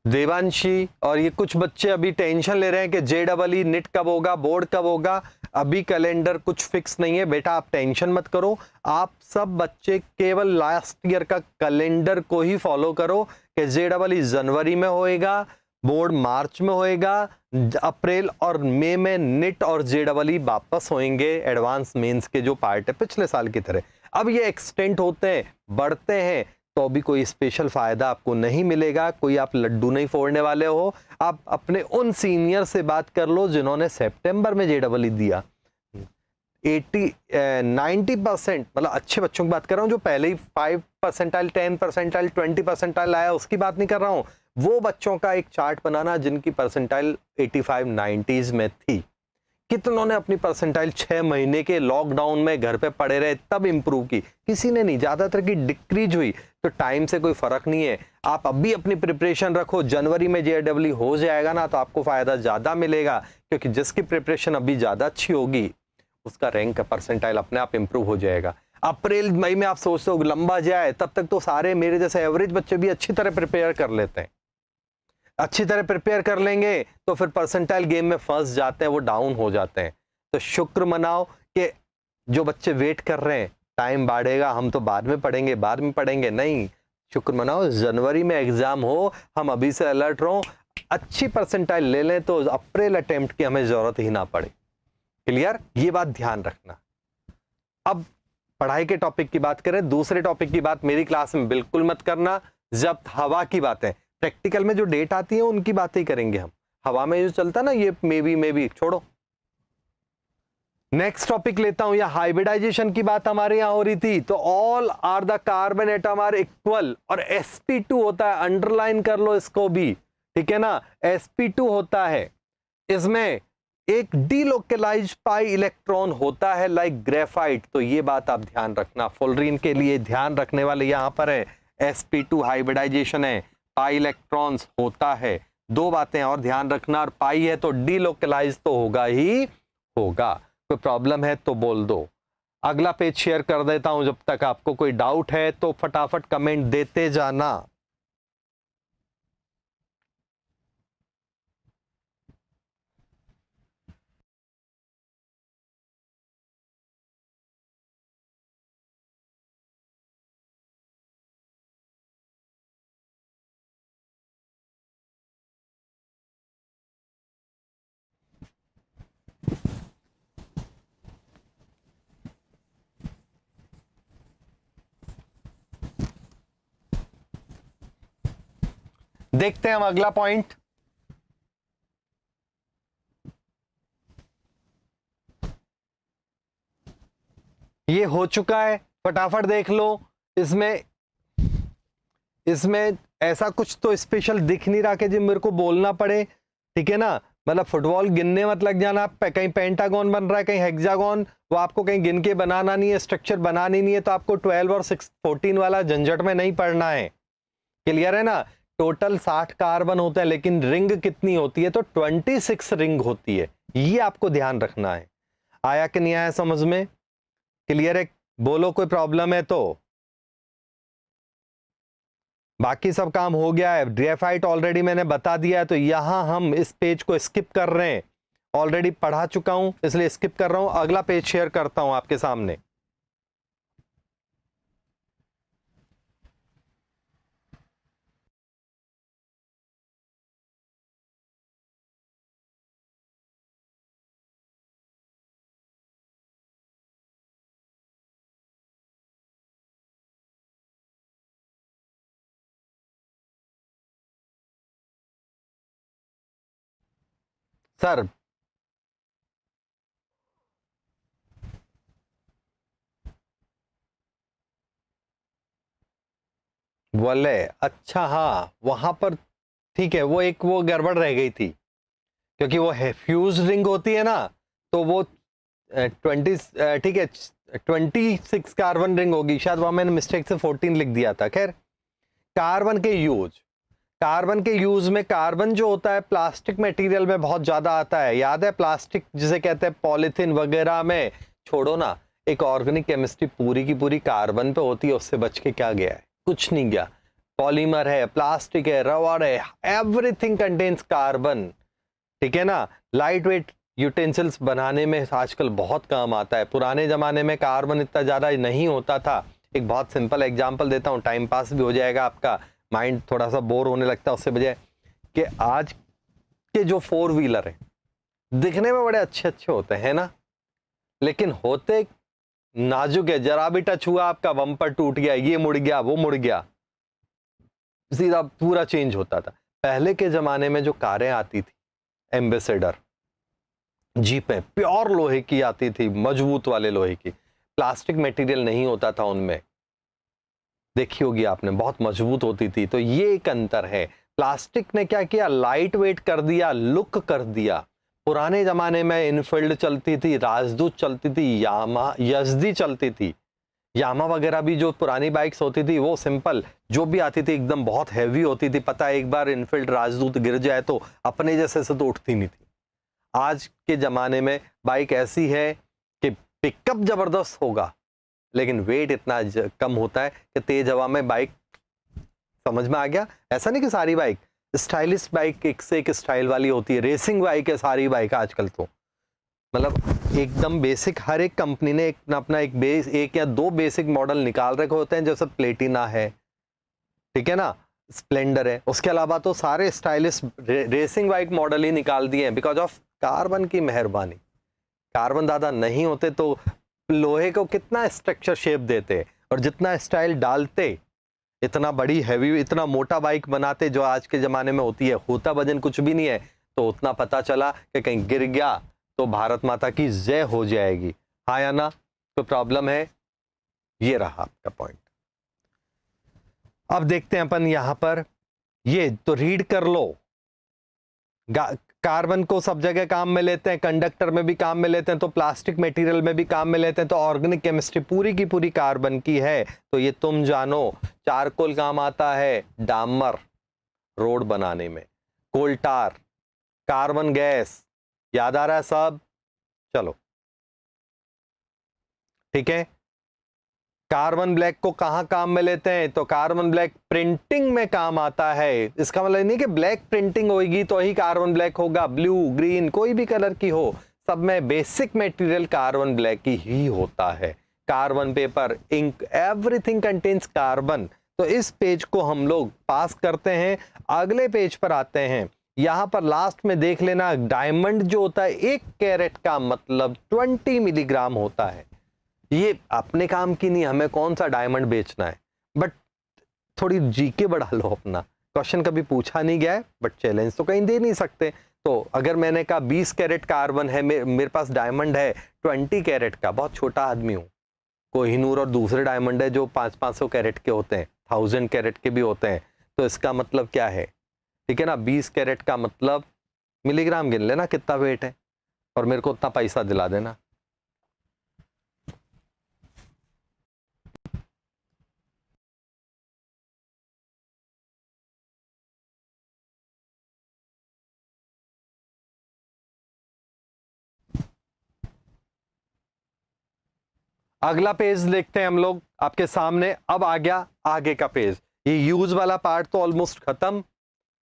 Speaker 1: देवांशी और ये कुछ बच्चे अभी टेंशन ले रहे हैं कि JEE निट कब होगा, बोर्ड कब होगा। अभी कैलेंडर कुछ फिक्स नहीं है बेटा, आप टेंशन मत करो। आप सब बच्चे केवल लास्ट ईयर का कैलेंडर को ही फॉलो करो कि JEE जनवरी में होएगा, बोर्ड मार्च में होएगा, अप्रैल और मई में निट और JEE वापस होंगे, एडवांस मेंस के जो पार्ट है पिछले साल की तरह। अब ये एक्सटेंड होते हैं, बढ़ते हैं, तो भी कोई स्पेशल फायदा आपको नहीं मिलेगा, कोई आप लड्डू नहीं फोड़ने वाले हो। आप अपने उन सीनियर से बात कर लो जिन्होंने सितंबर में JEE दिया। 90% मतलब अच्छे बच्चों की बात कर रहा हूँ, जो पहले ही 5 परसेंटाइल 10 परसेंटाइल 20 परसेंटाइल आया, उसकी बात नहीं कर रहा हूँ। वो बच्चों का एक चार्ट बनाना जिनकी परसेंटाइल 85 90s में थी। कितनों ने अपनी परसेंटाइल 6 महीने के लॉकडाउन में घर पे पड़े रहे तब इंप्रूव की, किसी ने नहीं, ज्यादातर की डिक्रीज हुई। तो टाइम से कोई फर्क नहीं है, आप अभी अपनी प्रिपरेशन रखो, जनवरी में JEE हो जाएगा ना तो आपको फायदा ज्यादा मिलेगा, क्योंकि जिसकी प्रिपरेशन अभी ज्यादा अच्छी होगी उसका रैंक का परसेंटाइल अपने आप इंप्रूव हो जाएगा। अप्रैल मई में आप सोचते हो लंबा जाए, तब तक तो सारे मेरे जैसे एवरेज बच्चे भी अच्छी तरह प्रिपेयर कर लेते हैं। अच्छी तरह प्रिपेयर कर लेंगे तो फिर परसेंटाइल गेम में फंस जाते हैं, वो डाउन हो जाते हैं। तो शुक्र मनाओ कि जो बच्चे वेट कर रहे हैं, टाइम बढ़ेगा, हम तो बाद में पढ़ेंगे, नहीं, शुक्र मनाओ, जनवरी में एग्जाम हो, हम अभी से अलर्ट रहो, अच्छी परसेंटाइल ले लें तो अप्रैल अटेम्प्ट की हमें जरूरत ही ना पड़े। क्लियर? ये बात ध्यान रखना। अब पढ़ाई के टॉपिक की बात करें, दूसरे टॉपिक की बात मेरी क्लास में बिल्कुल मत करना। जब हवा की बात है, प्रैक्टिकल में जो डेट आती है उनकी बातें ही करेंगे हम। हवा में जो चलता है ना, ये मे बी छोड़ो। नेक्स्ट टॉपिक लेता हूं, या हाइब्रिडाइजेशन की बात हमारे यहां हो रही थी। तो all are the carbon atom are equal, और sp2 होता है, अंडरलाइन कर लो इसको भी, ठीक है ना, sp2 होता है। इसमें एक डीलोकलाइज्ड पाई इलेक्ट्रॉन होता है लाइक ग्रेफाइट। तो ये बात आप ध्यान रखना, फुलरीन के लिए ध्यान रखने वाले यहां पर है sp2 हाइब्रिडाइजेशन है, पाई इलेक्ट्रॉन्स होता है। दो बातें और ध्यान रखना, और पाई है तो डीलोकलाइज तो होगा ही होगा। कोई प्रॉब्लम है तो बोल दो। अगला पेज शेयर कर देता हूं, जब तक आपको कोई डाउट है तो फटाफट कमेंट देते जाना। देखते हैं हम अगला पॉइंट। ये हो चुका है, फटाफट देख लो। इसमें इसमें ऐसा कुछ तो स्पेशल दिख नहीं रहा कि जो मेरे को बोलना पड़े, ठीक है ना। मतलब फुटबॉल गिनने मत लग जाना, कहीं पेंटागन बन रहा है, कहीं हेक्सागन, वो आपको कहीं गिन के बनाना नहीं है, स्ट्रक्चर बनानी नहीं है, तो आपको 12 और 14 वाला झंझट में नहीं पड़ना है। क्लियर है ना। टोटल 60 कार्बन होता है, लेकिन रिंग कितनी होती है, तो 26 रिंग होती है। ये आपको ध्यान रखना है। आया कि नहीं आया समझ में? क्लियर है? बोलो कोई प्रॉब्लम है तो। बाकी सब काम हो गया है। ग्रेफाइट ऑलरेडी मैंने बता दिया है, तो यहां हम इस पेज को स्किप कर रहे हैं। ऑलरेडी पढ़ा चुका हूं, इसलिए स्किप कर रहा हूं। अगला पेज शेयर करता हूं आपके सामने। सर बोले अच्छा, हाँ वहां पर ठीक है, वो गड़बड़ रह गई थी, क्योंकि वो फ्यूज रिंग होती है ना, तो वो 20 ठीक है 26 कार्बन रिंग होगी शायद, वहां मैंने मिस्टेक से 14 लिख दिया था। खैर, कार्बन के यूज में कार्बन जो होता है प्लास्टिक मटेरियल में बहुत ज्यादा आता है। याद है प्लास्टिक जिसे कहते हैं पॉलिथीन वगैरह में, छोड़ो ना, एक ऑर्गेनिक केमिस्ट्री पूरी की पूरी कार्बन पे होती है। उससे बच के क्या गया है? कुछ नहीं गया। पॉलीमर है, प्लास्टिक है, रबर है, एवरीथिंग कंटेन्स कार्बन। ठीक है ना। लाइट वेट यूटेंसिल्स बनाने में आजकल बहुत काम आता है। पुराने जमाने में कार्बन इतना ज्यादा नहीं होता था। एक बहुत सिंपल एग्जांपल देता हूँ, टाइम पास भी हो जाएगा, आपका माइंड थोड़ा सा बोर होने लगता है उससे बजाय, कि आज के जो 4 व्हीलर है दिखने में बड़े अच्छे अच्छे होते हैं ना, लेकिन होते नाजुक है। जरा भी टच हुआ आपका बम्पर टूट गया, ये मुड़ गया, वो मुड़ गया, सीधा पूरा चेंज होता था। पहले के जमाने में जो कारें आती थी, एम्बेसडर जीपें, प्योर लोहे की आती थी, मजबूत वाले लोहे की, प्लास्टिक मटेरियल नहीं होता था उनमें। देखी होगी आपने, बहुत मजबूत होती थी। तो ये एक अंतर है। प्लास्टिक ने क्या किया? लाइट वेट कर दिया, लुक कर दिया। पुराने जमाने में इनफील्ड चलती थी, राजदूत चलती थी, यामा यजदी चलती थी, यामा वगैरह भी जो पुरानी बाइक्स होती थी वो सिंपल जो भी आती थी एकदम बहुत हैवी होती थी। पता है, एक बार इनफील्ड राजदूत गिर जाए तो अपने जैसे से तो उठती नहीं थी। आज के जमाने में बाइक ऐसी है कि पिकअप जबरदस्त होगा, लेकिन वेट इतना कम होता है कि तेज हवा में बाइक, समझ में आ गया? ऐसा नहीं कि सारी बाइक स्टाइलिश बाइक एक से एक स्टाइल वाली होती है, रेसिंग बाइक है सारी बाइक आजकल। तो मतलब एकदम बेसिक, हर एक कंपनी ने अपना एक या दो बेसिक मॉडल निकाल रखे होते हैं, जैसे प्लेटिना है, ठीक है ना, स्प्लेंडर है। उसके अलावा तो सारे स्टाइलिश रेसिंग बाइक मॉडल ही निकाल दिए हैं, बिकॉज ऑफ कार्बन की मेहरबानी। कार्बन दादा नहीं होते तो लोहे को कितना स्ट्रक्चर शेप देते, और जितना स्टाइल डालते, इतना बड़ी हैवी, इतना मोटा बाइक बनाते जो आज के जमाने में होती है। होता वजन कुछ भी नहीं है, तो उतना पता चला कि कहीं गिर गया तो भारत माता की जय हो जाएगी। हाँ या ना? कोई प्रॉब्लम है? ये रहा आपका पॉइंट। अब देखते हैं अपन यहां पर, ये तो रीड कर लो। कार्बन को सब जगह काम में लेते हैं, कंडक्टर में भी काम में लेते हैं, तो प्लास्टिक मटेरियल में भी काम में लेते हैं, तो ऑर्गेनिक केमिस्ट्री पूरी की पूरी कार्बन की है। तो ये तुम जानो। चारकोल काम आता है डामर रोड बनाने में, कोलटार, कार्बन गैस, याद आ रहा है सब? चलो ठीक है। कार्बन ब्लैक को कहां काम में लेते हैं? तो कार्बन ब्लैक प्रिंटिंग में काम आता है। इसका मतलब नहीं कि ब्लैक प्रिंटिंग होगी तो ही कार्बन ब्लैक होगा, ब्लू ग्रीन कोई भी कलर की हो, सब में बेसिक मटेरियल कार्बन ब्लैक ही होता है। Carbon paper, ink, everything contains carbon. तो इस पेज को हम लोग पास करते हैं, अगले पेज पर आते हैं। यहां पर लास्ट में देख लेना, डायमंड जो होता है 1 कैरेट का मतलब 20 मिलीग्राम होता है। ये अपने काम की नहीं, हमें कौन सा डायमंड बेचना है, बट थोड़ी जीके बढ़ा लो अपना। क्वेश्चन कभी पूछा नहीं गया है, बट चैलेंज तो कहीं दे नहीं सकते। तो अगर मैंने कहा 20 कैरेट कार्बन है, मेरे पास डायमंड है 20 कैरेट का, बहुत छोटा आदमी हूं। कोहिनूर और दूसरे डायमंड है जो 500-500 कैरेट के होते हैं, 1000 कैरेट के भी होते हैं। तो इसका मतलब क्या है? ठीक है ना, 20 कैरेट का मतलब मिलीग्राम गिन लेना कितना वेट है, और मेरे को उतना पैसा दिला देना। अगला पेज देखते हैं हम लोग आपके सामने। अब आ गया आगे का पेज। ये यूज वाला पार्ट तो ऑलमोस्ट खत्म।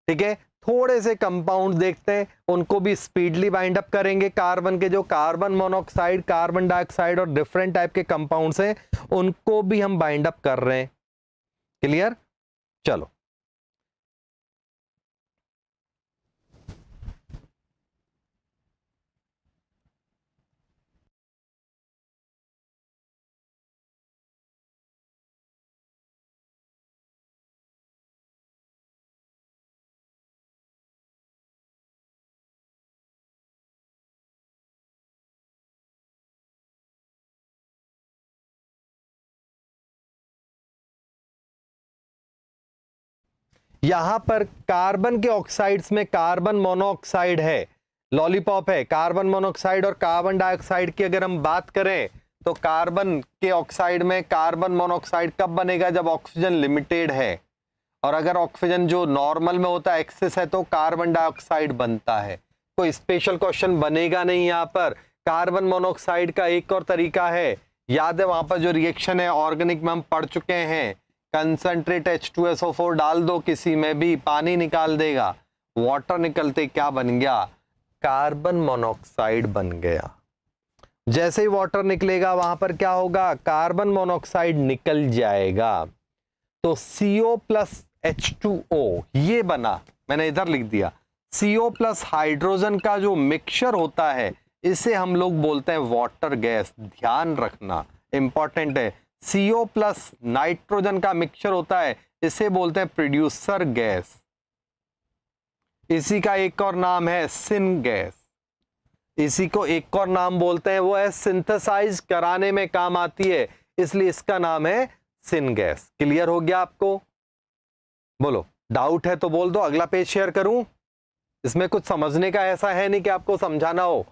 Speaker 1: ठीक है, थोड़े से कंपाउंड देखते हैं, उनको भी स्पीडली बाइंड अप करेंगे। कार्बन के जो कार्बन मोनोऑक्साइड, कार्बन डाइऑक्साइड और डिफरेंट टाइप के कंपाउंड्स हैं, उनको भी हम बाइंड अप कर रहे हैं। क्लियर? चलो यहां पर कार्बन के ऑक्साइड्स में कार्बन मोनोऑक्साइड है, लॉलीपॉप है। कार्बन मोनोऑक्साइड और कार्बन डाइऑक्साइड की अगर हम बात करें तो कार्बन के ऑक्साइड में कार्बन मोनोऑक्साइड कब बनेगा? जब ऑक्सीजन लिमिटेड है, और अगर ऑक्सीजन जो नॉर्मल में होता है एक्सेस है तो कार्बन डाइऑक्साइड बनता है। कोई स्पेशल क्वेश्चन बनेगा नहीं यहां पर। कार्बन मोनोऑक्साइड का एक और तरीका है, याद है वहां पर जो रिएक्शन है ऑर्गेनिक में हम पढ़ चुके हैं, कंसंट्रेट H2SO4 डाल दो किसी में भी, पानी निकाल देगा, वाटर निकलते क्या बन गया? कार्बन मोनोऑक्साइड बन गया। जैसे ही वाटर निकलेगा वहां पर क्या होगा? कार्बन मोनोऑक्साइड निकल जाएगा। तो CO प्लस H2O ये बना, मैंने इधर लिख दिया। CO प्लस हाइड्रोजन का जो मिक्सचर होता है इसे हम लोग बोलते हैं वाटर गैस। ध्यान रखना, इंपॉर्टेंट है। CO प्लस नाइट्रोजन का मिक्सचर होता है, इसे बोलते हैं प्रोड्यूसर गैस। इसी का एक और नाम है सिन गैस। इसी को एक और नाम बोलते हैं, वो है सिंथेसाइज कराने में काम आती है, इसलिए इसका नाम है सिन गैस। क्लियर हो गया आपको? बोलो, डाउट है तो बोल दो, अगला पेज शेयर करूं। इसमें कुछ समझने का ऐसा है नहीं कि आपको समझाना हो।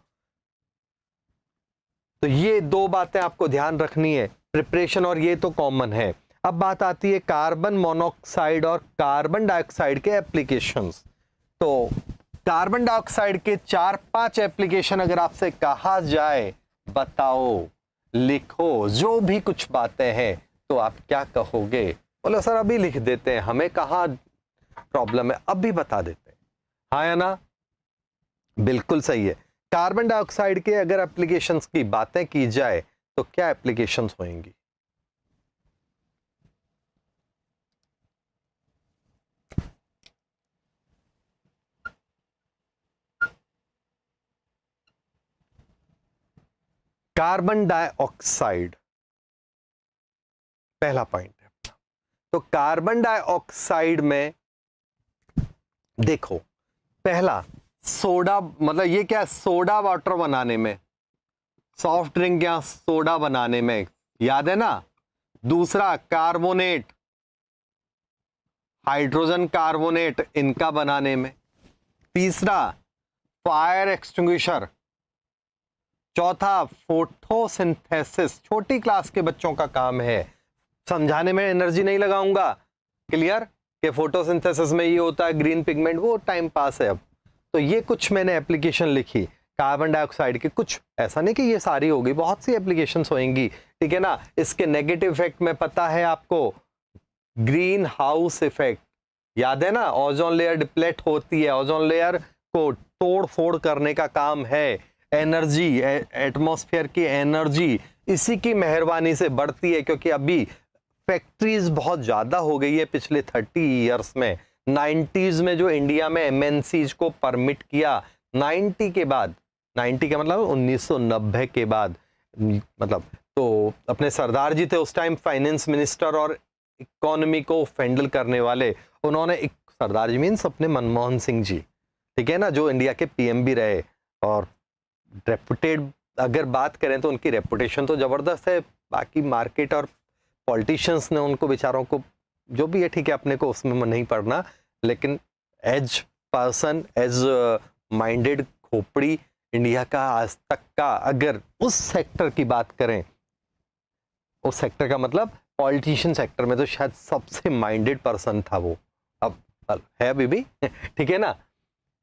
Speaker 1: तो ये दो बातें आपको ध्यान रखनी है, प्रिपरेशन और ये तो कॉमन है। अब बात आती है कार्बन मोनोऑक्साइड और कार्बन डाइऑक्साइड के एप्लीकेशंस। तो कार्बन डाइऑक्साइड के 4-5 एप्लीकेशन अगर आपसे कहा जाए, बताओ, लिखो, जो भी कुछ बातें हैं, तो आप क्या कहोगे? बोलो सर अभी लिख देते हैं, हमें कहाँ प्रॉब्लम है, अभी बता देते हैं। हाँ या ना? बिल्कुल सही है। कार्बन डाइऑक्साइड के अगर एप्लीकेशंस की बातें की जाए तो क्या एप्लीकेशंस होंगी? कार्बन डाइऑक्साइड पहला पॉइंट है। तो कार्बन डाइऑक्साइड में देखो, पहला सोडा, मतलब ये क्या, सोडा वाटर बनाने में, सॉफ्ट ड्रिंक या सोडा बनाने में, याद है ना। दूसरा कार्बोनेट, हाइड्रोजन कार्बोनेट, इनका बनाने में। तीसरा फायर एक्सटिंग्विशर। चौथा फोटोसिंथेसिस, छोटी क्लास के बच्चों का काम है, समझाने में एनर्जी नहीं लगाऊंगा। क्लियर कि फोटोसिंथेसिस में ये होता है ग्रीन पिगमेंट, वो टाइम पास है। अब तो ये कुछ मैंने एप्लीकेशन लिखी कार्बन डाइऑक्साइड की, कुछ ऐसा नहीं कि ये सारी होगी, बहुत सी एप्लीकेशंस होंगी, ठीक है ना। इसके नेगेटिव इफेक्ट में पता है आपको, ग्रीन हाउस इफेक्ट याद है ना, ओजोन लेयर डिप्लेट होती है, ओजोन लेयर को तोड़ फोड़ करने का काम है। एनर्जी, एटमॉस्फेयर की एनर्जी इसी की मेहरबानी से बढ़ती है, क्योंकि अभी फैक्ट्रीज बहुत ज्यादा हो गई है पिछले 30 इयर्स में। 90s में जो इंडिया में एमएनसीज को परमिट किया, 90 के बाद, 90 का मतलब 1990 के बाद, मतलब तो अपने सरदार जी थे उस टाइम फाइनेंस मिनिस्टर और इकोनॉमी को हैंडल करने वाले, उन्होंने, सरदार जी मीन्स अपने मनमोहन सिंह जी, ठीक है ना, जो इंडिया के पीएम भी रहे, और रेपुटेड, अगर बात करें तो उनकी रेपुटेशन तो जबरदस्त है। बाकी मार्केट और पॉलिटिशियंस ने उनको बेचारों को, जो भी है ठीक है, अपने को उसमें नहीं पड़ना, लेकिन एज पर्सन, एज माइंडेड खोपड़ी इंडिया का आज तक का, अगर उस सेक्टर की बात करें, उस सेक्टर का मतलब पॉलिटिशियन सेक्टर में, तो शायद सबसे माइंडेड पर्सन था वो, अब है अभी भी ठीक है ना।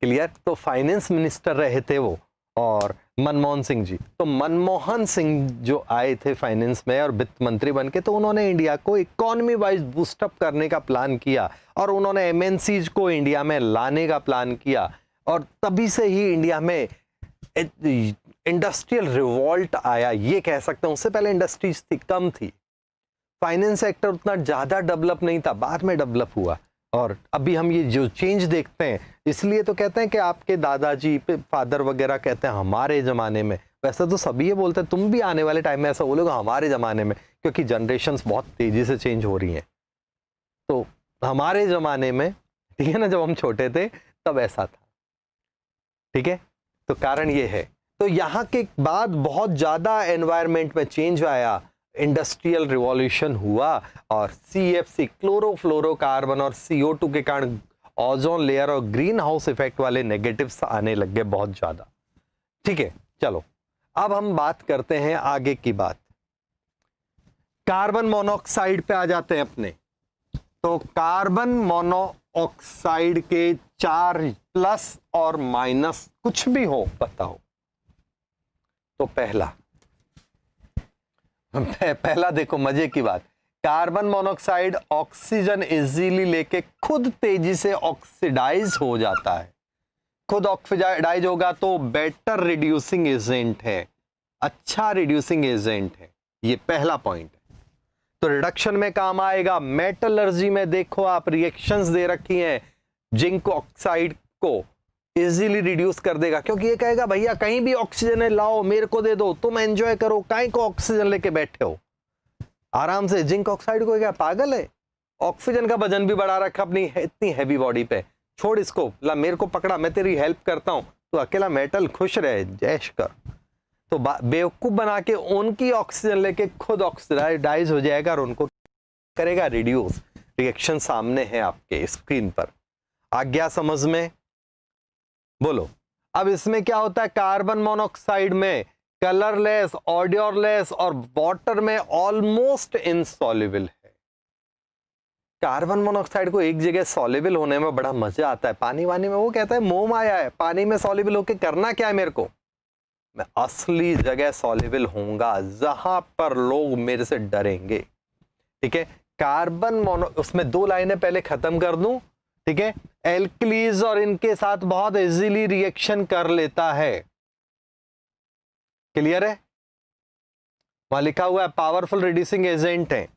Speaker 1: क्लियर। तो फाइनेंस मिनिस्टर रहे थे वो, और मनमोहन सिंह जी, तो मनमोहन सिंह जो आए थे फाइनेंस में और वित्त मंत्री बनके, तो उन्होंने इंडिया को इकोनॉमी वाइज बूस्टअप करने का प्लान किया, और उन्होंने एमएनसीज को इंडिया में लाने का प्लान किया, और तभी से ही इंडिया में इंडस्ट्रियल रिवॉल्ट आया, ये कह सकते हैं। उससे पहले इंडस्ट्रीज थी, कम थी, फाइनेंस सेक्टर उतना ज्यादा डेवलप नहीं था, बाद में डेवलप हुआ। और अभी हम ये जो चेंज देखते हैं, इसलिए तो कहते हैं कि आपके दादाजी, फादर वगैरह कहते हैं हमारे ज़माने में, वैसे तो सभी ये बोलते हैं, तुम भी आने वाले टाइम में ऐसा बोलोगे हमारे ज़माने में, क्योंकि जनरेशन्स बहुत तेज़ी से चेंज हो रही हैं। तो हमारे ज़माने में, ठीक है ना, जब हम छोटे थे तब ऐसा था, ठीक है। तो कारण ये है। तो यहाँ के बाद बहुत ज़्यादा एनवायरनमेंट में चेंज आया, इंडस्ट्रियल रिवॉल्यूशन हुआ, और CFC, क्लोरोफ्लोरोकार्बन और CO2 के कारण ओजोन लेयर और ग्रीन हाउस इफेक्ट वाले नेगेटिव्स आने लग गए बहुत ज्यादा, ठीक है। चलो अब हम बात करते हैं आगे की बात, कार्बन मोनोऑक्साइड पे आ जाते हैं अपने। तो कार्बन मोनोऑक्साइड के 4 प्लस और माइनस कुछ भी हो बताओ। तो पहला देखो मजे की बात, कार्बन मोनोऑक्साइड ऑक्सीजन इजीली लेके खुद तेजी से ऑक्सीडाइज हो जाता है। खुद ऑक्सीडाइज होगा तो बेटर रिड्यूसिंग एजेंट है, अच्छा रिड्यूसिंग एजेंट है, ये पहला पॉइंट है। तो रिडक्शन में काम आएगा। मेटलर्जी में देखो आप, रिएक्शंस दे रखी हैं, जिंक ऑक्साइड को इजीली रिड्यूस कर देगा, क्योंकि ये कहेगा भैया कहीं भी ऑक्सीजन है लाओ मेरे को दे दो, तुम एंजॉय करो, काहे को ऑक्सीजन लेके बैठे हो आराम से। जिंक ऑक्साइड को क्या पागल है, ऑक्सीजन का वजन भी बढ़ा रखा अपनी इतनी हैवी बॉडी पे, छोड़ इसको, ला मेरे को पकड़ा, मैं तेरी हेल्प करता हूं, तो अकेला मेटल खुश रहे, जैश कर। तो बेवकूफ बना के उनकी ऑक्सीजन लेके खुद ऑक्सीडाइज हो जाएगा और उनको करेगा रिड्यूस। रिएक्शन सामने है आपके स्क्रीन पर, आ गया समझ में? बोलो। अब इसमें क्या होता है, कार्बन मोनोऑक्साइड में कलरलेस, ऑडियोलेस और वाटर में ऑलमोस्ट इनसॉल्युबल है। कार्बन मोनोऑक्साइड को एक जगह सॉल्युबल होने में बड़ा मजा आता है, पानी वानी में वो कहता है मोम आया है, पानी में सॉल्युबल होके करना क्या है मेरे को, मैं असली जगह सॉल्युबल होऊंगा जहां पर लोग मेरे से डरेंगे, ठीक है। कार्बन मोनो, उसमें 2 लाइनें पहले खत्म कर दूं, ठीक है। एल्कलीज और इनके साथ बहुत इजीली रिएक्शन कर लेता है, क्लियर है। वहां लिखा हुआ है पावरफुल रिड्यूसिंग एजेंट है,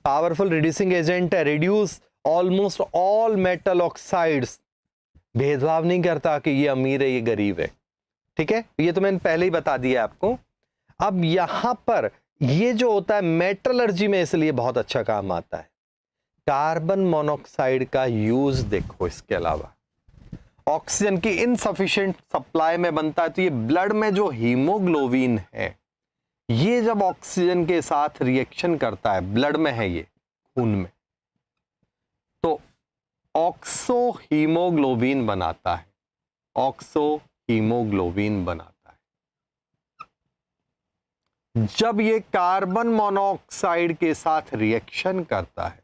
Speaker 1: पावरफुल रिड्यूसिंग एजेंट है, reduce almost all metal oxides, भेदभाव नहीं करता कि ये अमीर है ये गरीब है, ठीक है। ये तो मैंने पहले ही बता दिया आपको। अब यहां पर ये जो होता है मेटलर्जी में इसलिए बहुत अच्छा काम आता है। कार्बन मोनोऑक्साइड का यूज देखो, इसके अलावा ऑक्सीजन की इनसफिशिएंट सप्लाई में बनता है, तो ये ब्लड में जो हीमोग्लोबिन है ये जब ऑक्सीजन के साथ रिएक्शन करता है, ब्लड में है ये, खून में, तो ऑक्सो हीमोग्लोबिन बनाता है, ऑक्सो हीमोग्लोबिन बनाता है। जब ये कार्बन मोनोऑक्साइड के साथ रिएक्शन करता है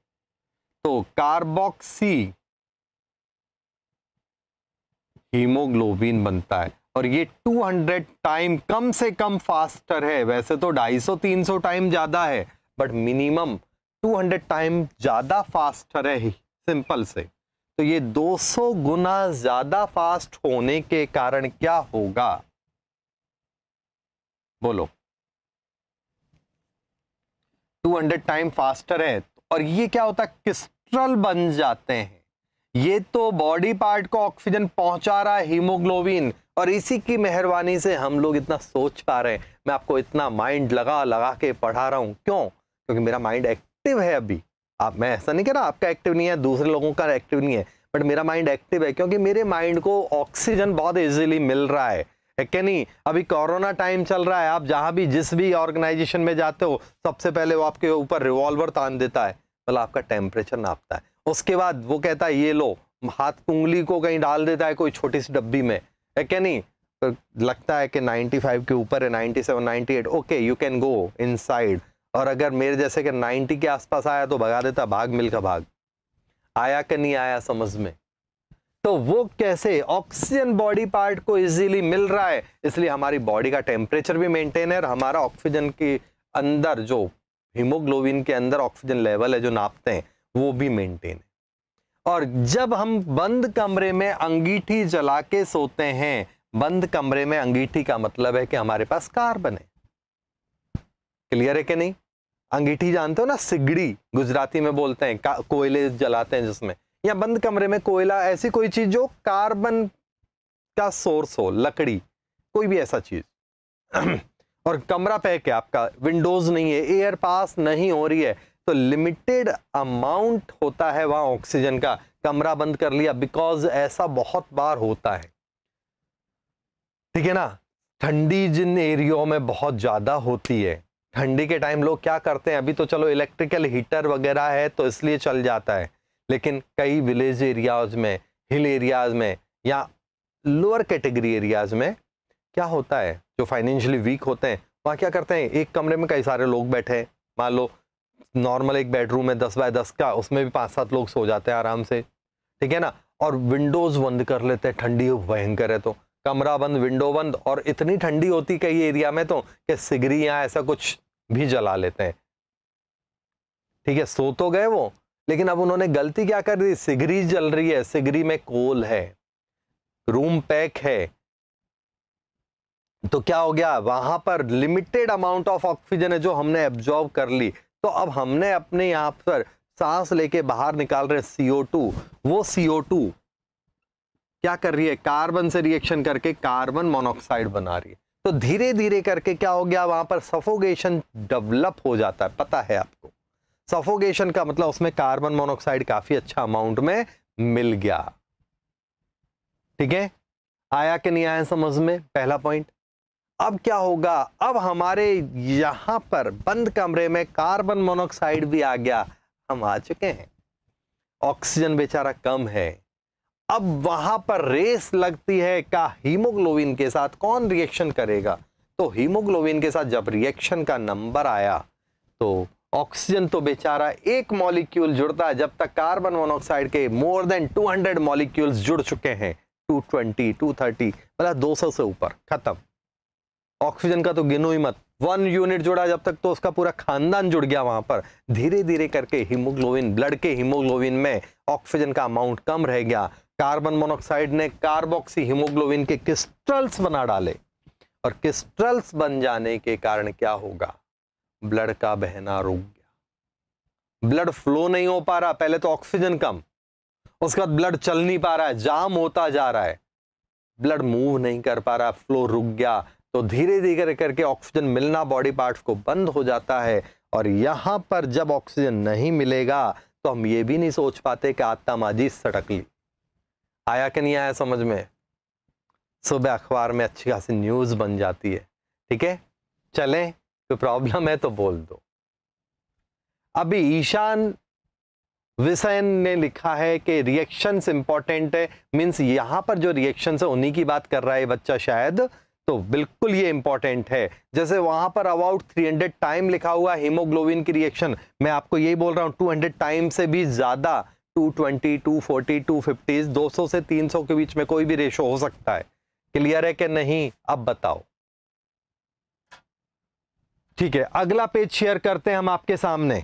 Speaker 1: तो कार्बोक्सी हीमोग्लोबिन बनता है, और ये 200 टाइम कम से कम फास्टर है। वैसे तो 250-300 टाइम ज्यादा है, बट मिनिमम 200 टाइम ज्यादा फास्टर है सिंपल से। तो ये 200 गुना ज्यादा फास्ट होने के कारण क्या होगा, बोलो। 200 टाइम फास्टर है, और ये क्या होता है, क्रिस्टल बन जाते हैं। ये तो बॉडी पार्ट को ऑक्सीजन पहुंचा रहा है हीमोग्लोबिन, और इसी की मेहरबानी से हम लोग इतना सोच पा रहे हैं। मैं आपको इतना माइंड लगा लगा के पढ़ा रहा हूं, क्यों? क्योंकि मेरा माइंड एक्टिव है अभी। मैं ऐसा नहीं कह रहा आपका एक्टिव नहीं है, दूसरे लोगों का एक्टिव नहीं है, बट मेरा माइंड एक्टिव है क्योंकि मेरे माइंड को ऑक्सीजन बहुत इजीली मिल रहा है क्या नहीं? अभी कोरोना टाइम चल रहा है, आप जहां भी जिस भी ऑर्गेनाइजेशन में जाते हो, सबसे पहले वो आपके ऊपर रिवॉल्वर तान देता है, मतलब आपका टेम्परेचर नापता है। उसके बाद वो कहता है ये लो, हाथ उंगली को कहीं डाल देता है कोई छोटी सी डब्बी में, है क्या नहीं? तो लगता है कि 95 के ऊपर है, 97, 98, okay you can go inside. और अगर मेरे जैसे कि 90 के आसपास आया तो भगा देता, भाग मिलकर भाग। आया कि नहीं आया समझ में? तो वो कैसे, ऑक्सीजन बॉडी पार्ट को इजीली मिल रहा है, इसलिए हमारी बॉडी का टेम्परेचर भी मेंटेन है, और हमारा ऑक्सीजन के अंदर जो हीमोग्लोबिन के अंदर ऑक्सीजन लेवल है जो नापते हैं वो भी मेंटेन है। और जब हम बंद कमरे में अंगीठी जला के सोते हैं, बंद कमरे में अंगीठी का मतलब है कि हमारे पास कार्बन है। क्लियर है कि नहीं? अंगीठी जानते हो ना, सिगड़ी गुजराती में बोलते हैं, कोयले जलाते हैं जिसमें, या बंद कमरे में कोयला, ऐसी कोई चीज जो कार्बन का सोर्स हो, लकड़ी, कोई भी ऐसा चीज। और कमरा पैक है आपका, विंडोज नहीं है, एयर पास नहीं हो रही है, तो लिमिटेड अमाउंट होता है वहां ऑक्सीजन का, कमरा बंद कर लिया, बिकॉज ऐसा बहुत बार होता है, ठीक है ना? ठंडी जिन एरियो में बहुत ज्यादा होती है, ठंडी के टाइम लोग क्या करते हैं, अभी तो चलो इलेक्ट्रिकल हीटर वगैरह है तो इसलिए चल जाता है, लेकिन कई विलेज एरियाज में, हिल एरियाज में, या लोअर कैटेगरी एरियाज में क्या होता है, जो फाइनेंशियली वीक होते हैं वहाँ क्या करते हैं, एक कमरे में कई सारे लोग बैठे हैं, मान लो नॉर्मल एक बेडरूम है 10 बाय 10 का, उसमें भी 5-7 लोग सो जाते हैं आराम से, ठीक है ना? और विंडोज बंद कर लेते हैं, ठंडी भयंकर है तो कमरा बंद, विंडो बंद, और इतनी ठंडी होती कई एरिया में तो कि सिगरी या ऐसा कुछ भी जला लेते हैं, ठीक है? सो तो गए वो, लेकिन अब उन्होंने गलती क्या कर दी, सिगरी जल रही है, सिगरी में कोल है, रूम पैक है, तो क्या हो गया, वहां पर लिमिटेड अमाउंट ऑफ ऑक्सीजन है जो हमने एब्जॉर्ब कर ली, तो अब हमने अपने यहां पर सांस लेके बाहर निकाल रहे CO2, वो CO2 क्या कर रही है, कार्बन से रिएक्शन करके कार्बन मोनोऑक्साइड बना रही है। तो धीरे धीरे करके क्या हो गया, वहां पर सफोकेशन डेवलप हो जाता है। पता है आपको सफोकेशन का मतलब, उसमें कार्बन मोनोऑक्साइड काफी अच्छा अमाउंट में मिल गया, ठीक है? आया कि नहीं आया समझ में, पहला पॉइंट। अब क्या होगा, अब हमारे यहां पर बंद कमरे में कार्बन मोनोऑक्साइड भी आ गया, हम आ चुके हैं, ऑक्सीजन बेचारा कम है। अब वहां पर रेस लगती है का हीमोग्लोबिन के साथ कौन रिएक्शन करेगा, तो हीमोग्लोबिन के साथ जब रिएक्शन का नंबर आया तो ऑक्सीजन तो बेचारा एक मॉलिक्यूल जुड़ता है, जब तक कार्बन मोनोऑक्साइड के मोर देन 200 मॉलिक्यूल्स जुड़ चुके हैं, 220, 230, मतलब 200 से ऊपर, खत्म। ऑक्सीजन का तो गिनो ही मत, 1 यूनिट जुड़ा जब तक तो उसका पूरा खानदान जुड़ गया वहां पर। धीरे धीरे करके हीमोग्लोबिन, ब्लड के हीमोग्लोबिन में ऑक्सीजन का अमाउंट कम रह गया, कार्बन मोनोऑक्साइड ने कार्बोक्सी हीमोग्लोबिन के क्रिस्टल्स बना डाले, और क्रिस्टल्स बन जाने के कारण क्या होगा, ब्लड का बहना रुक गया, ब्लड फ्लो नहीं हो पा रहा, पहले तो ऑक्सीजन कम, उसके बाद ब्लड चल नहीं पा रहा है, जाम होता जा रहा है, ब्लड मूव नहीं कर पा रहा, फ्लो रुक गया, तो धीरे धीरे करके ऑक्सीजन मिलना बॉडी पार्ट्स को बंद हो जाता है। और यहां पर जब ऑक्सीजन नहीं मिलेगा तो हम ये भी नहीं सोच पाते कि आत्मा माजी सटक ली। आया कि नहीं आया समझ में? सुबह अखबार में अच्छी खासी न्यूज बन जाती है, ठीक है? चलें, कोई प्रॉब्लम है तो बोल दो। अभी ईशान विसयन ने लिखा है कि रिएक्शंस इंपॉर्टेंट है, मींस यहां पर जो रिएक्शंस है उन्हीं की बात कर रहा है बच्चा शायद, तो बिल्कुल ये इंपॉर्टेंट है। जैसे वहां पर अबाउट 300 टाइम लिखा हुआ हीमोग्लोबिन की रिएक्शन, मैं आपको यही बोल रहा हूं 200 टाइम से भी ज्यादा, 220, 240, 250, 200 से 300 के बीच में कोई भी रेशो हो सकता है। क्लियर है कि नहीं? अब बताओ। ठीक है, अगला पेज शेयर करते हैं हम आपके सामने।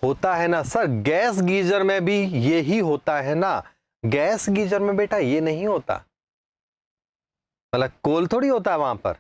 Speaker 1: होता है ना सर, गैस गीजर में भी यही होता है ना। गैस गीजर में बेटा ये नहीं होता, मतलब कोल थोड़ी होता है वहां पर।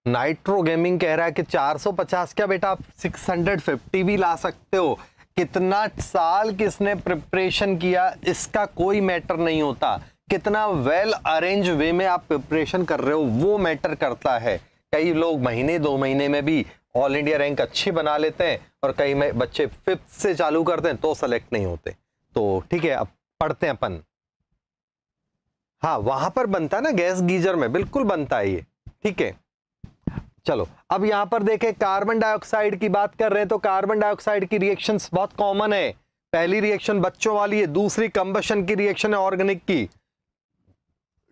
Speaker 1: नाइट्रो गेमिंग कह रहा है कि 450 क्या बेटा, आप 650 भी ला सकते हो। कितना साल किसने प्रिपरेशन किया इसका कोई मैटर नहीं होता, कितना वेल अरेंज वे में आप प्रिपरेशन कर रहे हो वो मैटर करता है। कई लोग महीने 2 महीने में भी ऑल इंडिया रैंक अच्छी बना लेते हैं, और कई में बच्चे 5th से चालू करते हैं तो सेलेक्ट नहीं होते। तो ठीक है, अब पढ़ते हैं अपन। हाँ, वहां पर बनता है ना गैस गीजर में, बिल्कुल बनता है ये। ठीक है, चलो अब यहां पर देखें, कार्बन डाइऑक्साइड की बात कर रहे हैं तो कार्बन डाइऑक्साइड की रिएक्शंस बहुत कॉमन है। पहली रिएक्शन बच्चों वाली है, दूसरी कंबशन की रिएक्शन है ऑर्गेनिक की।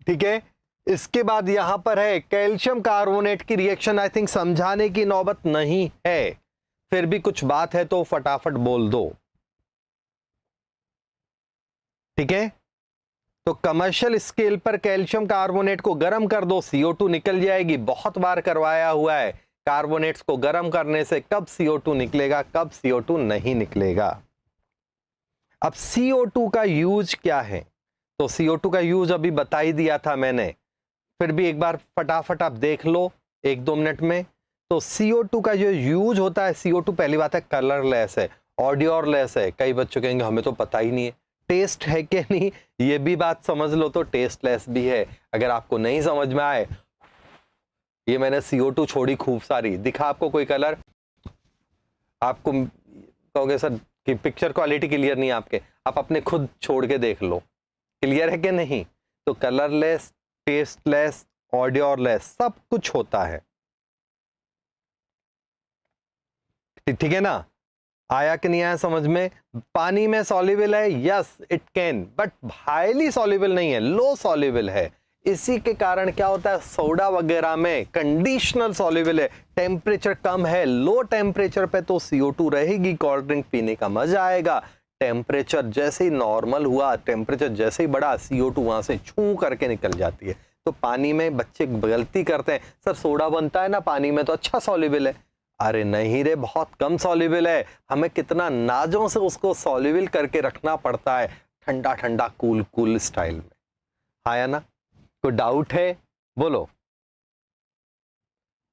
Speaker 1: ठीक है, इसके बाद यहां पर है कैल्शियम कार्बोनेट की रिएक्शन। आई थिंक समझाने की नौबत नहीं है, फिर भी कुछ बात है तो फटाफट बोल दो। ठीक है, तो कमर्शियल स्केल पर कैल्शियम कार्बोनेट को गर्म कर दो, CO2 निकल जाएगी। बहुत बार करवाया हुआ है, कार्बोनेट्स को गर्म करने से कब CO2 निकलेगा, कब CO2 नहीं निकलेगा। अब CO2 का यूज क्या है, तो CO2 का यूज अभी बता ही दिया था मैंने, फिर भी एक बार फटाफट आप देख लो 1-2 मिनट में। तो CO2 का जो यूज होता है, CO2 पहली बात है कलरलेस है, ऑडियोलेस है। कई बच्चों कहेंगे हमें तो पता ही नहीं है, टेस्ट है कि नहीं ये भी बात समझ लो, तो टेस्टलेस भी है। अगर आपको नहीं समझ में आए, ये मैंने CO2 छोड़ी खूब सारी, दिखा आपको कोई कलर, आपको कहोगे सर कि पिक्चर क्वालिटी क्लियर नहीं है आपके, आप अपने खुद छोड़ के देख लो क्लियर है कि नहीं। तो कलरलेस, टेस्टलेस, ऑडियोलेस सब कुछ होता है। ठीक है ना, आया कि नहीं आया समझ में। पानी में सॉल्युबल है, yes it can, but highly soluble नहीं है, लो सॉल्युबल है। इसी के कारण क्या होता है, सोडा वगैरह में कंडीशनल सॉल्युबल है, टेम्परेचर कम है, लो टेम्परेचर पे तो CO2 रहेगी, कोल्ड ड्रिंक पीने का मजा आएगा। टेम्परेचर जैसे ही नॉर्मल हुआ, टेम्परेचर जैसे ही बढ़ा, CO2 वहां से छू करके निकल जाती है। तो पानी में बच्चे गलती करते हैं, सर सोडा बनता है ना पानी में तो अच्छा सॉल्युबल है। अरे नहीं रे, बहुत कम सॉल्युबल है, हमें कितना नाजों से उसको सॉल्युबल करके रखना पड़ता है, ठंडा ठंडा कूल कूल स्टाइल में। आया ना, कोई डाउट है बोलो,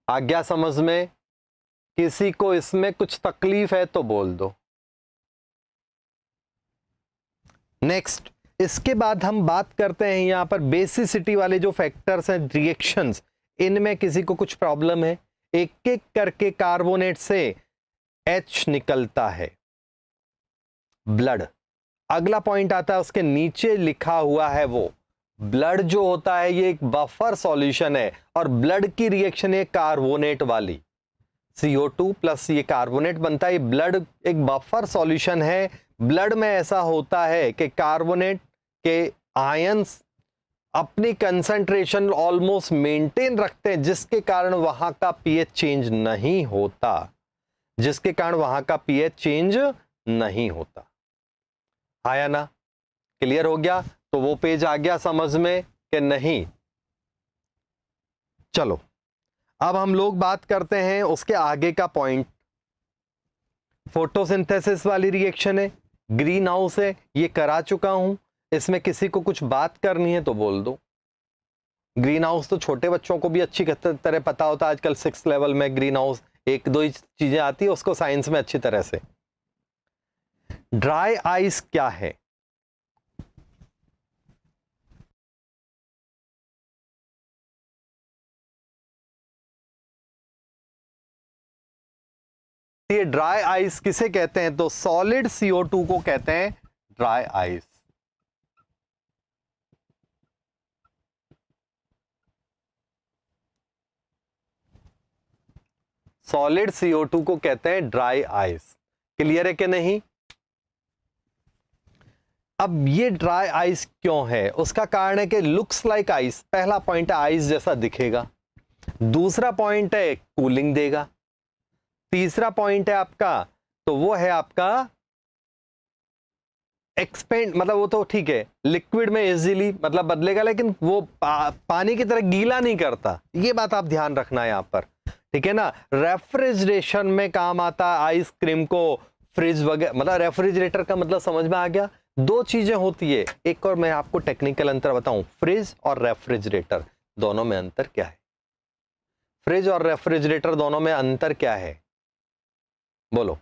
Speaker 1: आ गया समझ में? किसी को इसमें कुछ तकलीफ है तो बोल दो। नेक्स्ट, इसके बाद हम बात करते हैं यहां पर बेसिसिटी वाले जो फैक्टर्स हैं, रिएक्शंस, इनमें किसी को कुछ प्रॉब्लम है? एक एक करके कार्बोनेट से H निकलता है, ब्लड। अगला पॉइंट आता है, उसके नीचे लिखा हुआ है वो ब्लड जो होता है ये एक बफर सॉल्यूशन है, और ब्लड की रिएक्शन है कार्बोनेट वाली, CO2 प्लस ये कार्बोनेट बनता है। ब्लड एक बफर सॉल्यूशन है। ब्लड में ऐसा होता है कि कार्बोनेट के आयंस अपनी कंसंट्रेशन ऑलमोस्ट मेंटेन रखते हैं, जिसके कारण वहां का पीएच चेंज नहीं होता, जिसके कारण वहां का पीएच चेंज नहीं होता। आया ना? क्लियर हो गया? तो वो पेज आ गया समझ में कि नहीं? चलो अब हम लोग बात करते हैं उसके आगे का पॉइंट। फोटोसिंथेसिस वाली रिएक्शन है, ग्रीन हाउस है, ये करा चुका हूं। इसमें किसी को कुछ बात करनी है तो बोल दो। ग्रीन हाउस तो छोटे बच्चों को भी अच्छी तरह पता होता है। आजकल 6 लेवल में ग्रीन हाउस एक दो ही चीजें आती है, उसको साइंस में अच्छी तरह से। ड्राई आइस क्या है? ये ड्राई आइस किसे कहते हैं? तो सॉलिड CO2 को कहते हैं ड्राई आइस। सॉलिड CO2 को कहते हैं ड्राई आइस। क्लियर है कि नहीं? अब ये ड्राई आइस क्यों है? उसका कारण है कि लुक्स लाइक आइस। पहला पॉइंट है आइस जैसा दिखेगा। दूसरा पॉइंट है कूलिंग देगा। तीसरा पॉइंट है आपका, तो वो है आपका एक्सपेंड, मतलब वो तो ठीक है लिक्विड में इजीली मतलब बदलेगा, लेकिन वो पानी की तरह गीला नहीं करता। ये बात आप ध्यान रखना है यहां पर, ठीक है ना? रेफ्रिजरेशन में काम आता है आइसक्रीम को, फ्रिज वगैरह, मतलब रेफ्रिजरेटर का मतलब समझ में आ गया। दो चीजें होती है, एक और मैं आपको टेक्निकल अंतर बताऊं, फ्रिज और रेफ्रिजरेटर दोनों में अंतर क्या है? फ्रिज और रेफ्रिजरेटर दोनों में अंतर क्या है? बोलो।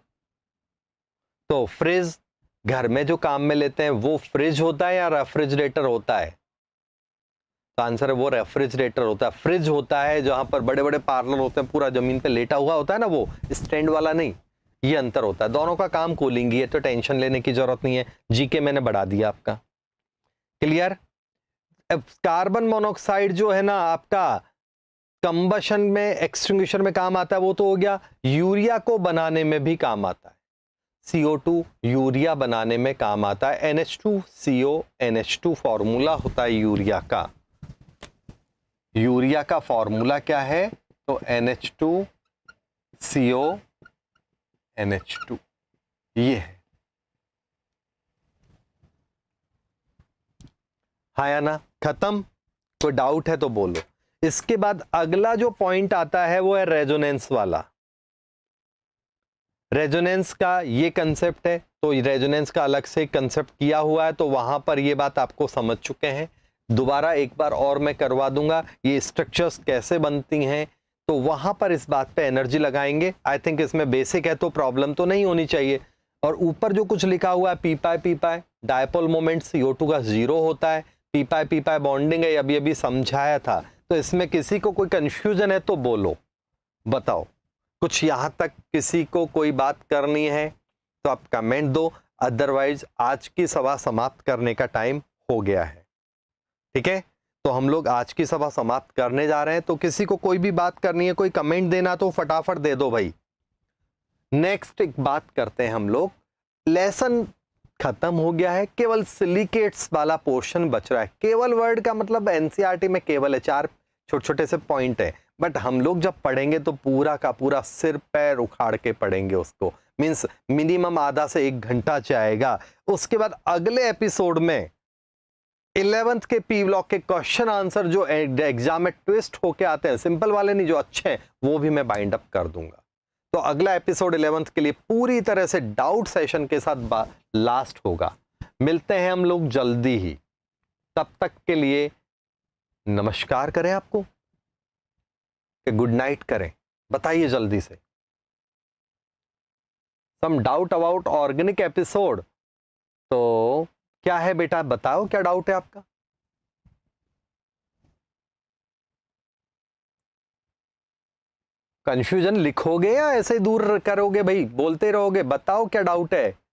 Speaker 1: तो फ्रिज घर में जो काम में लेते हैं वो फ्रिज होता है या रेफ्रिजरेटर होता है? तो आंसर है वो रेफ्रिजरेटर होता है। फ्रिज होता है जहां पर बड़े बड़े पार्लर होते हैं, पूरा जमीन पे लेटा हुआ होता है ना, वो स्टैंड वाला नहीं। ये अंतर होता है। दोनों का काम कूलिंग ही है, तो टेंशन लेने की जरूरत नहीं है। जीके मैंने बढ़ा दिया आपका। क्लियर? कार्बन मोनोऑक्साइड जो है ना आपका कंबशन में, एक्सटिंग्विशर में काम आता है, वो तो हो गया। यूरिया को बनाने में भी काम आता है। CO2 यूरिया बनाने में काम आता है। NH2CO NH2 फॉर्मूला होता है यूरिया का। यूरिया का फॉर्मूला क्या है? तो NH2CO NH2 ये है। हाँ या ना? खत्म? कोई डाउट है तो बोलो। इसके बाद अगला जो पॉइंट आता है वो है रेजोनेंस वाला। रेजोनेंस का ये कंसेप्ट है, तो रेजोनेंस का अलग से कंसेप्ट किया हुआ है, तो वहां पर ये बात आपको समझ चुके हैं। दोबारा एक बार और मैं करवा दूंगा ये स्ट्रक्चर्स कैसे बनती हैं, तो वहां पर इस बात पे एनर्जी लगाएंगे। आई थिंक इसमें बेसिक है तो प्रॉब्लम तो नहीं होनी चाहिए। और ऊपर जो कुछ लिखा हुआ है पी पाई डायपोल मोमेंट CO2 का 0 होता है। पी पाई बॉन्डिंग है, अभी अभी समझाया था। तो इसमें किसी को कोई कंफ्यूजन है तो बोलो, बताओ। कुछ यहां तक किसी को कोई बात करनी है तो आप कमेंट दो, अदरवाइज आज की सभा समाप्त करने का टाइम हो गया है। ठीक है, तो हम लोग आज की सभा समाप्त करने जा रहे हैं। तो किसी को कोई भी बात करनी है, कोई कमेंट देना तो फटाफट दे दो भाई। नेक्स्ट एक बात करते हैं हम लोग। लेसन खत्म हो गया है, केवल सिलिकेट्स वाला पोर्शन बच रहा है। केवल वर्ड का मतलब एनसीईआरटी में केवल है, 4 छोटे छोटे से पॉइंट है। बट हम लोग जब पढ़ेंगे तो पूरा का पूरा सिर पैर उखाड़ के पढ़ेंगे उसको। मींस मिनिमम आधा से 1 घंटा जाएगा। उसके बाद अगले एपिसोड में 11th के पी ब्लॉक के क्वेश्चन आंसर जो एग्जाम में ट्विस्ट होके आते हैं, सिंपल वाले नहीं, जो अच्छे हैं, वो भी मैं बाइंड अप कर दूंगा। तो अगला एपिसोड 11th के लिए पूरी तरह से डाउट सेशन के साथ लास्ट होगा। मिलते हैं हम लोग जल्दी ही। तब तक के लिए नमस्कार करें आपको कि गुड नाइट करें? बताइए जल्दी से। Some doubt about organic episode, तो क्या है बेटा, बताओ क्या डाउट है आपका? कंफ्यूजन लिखोगे या ऐसे ही दूर करोगे भाई, बोलते रहोगे? बताओ क्या डाउट है।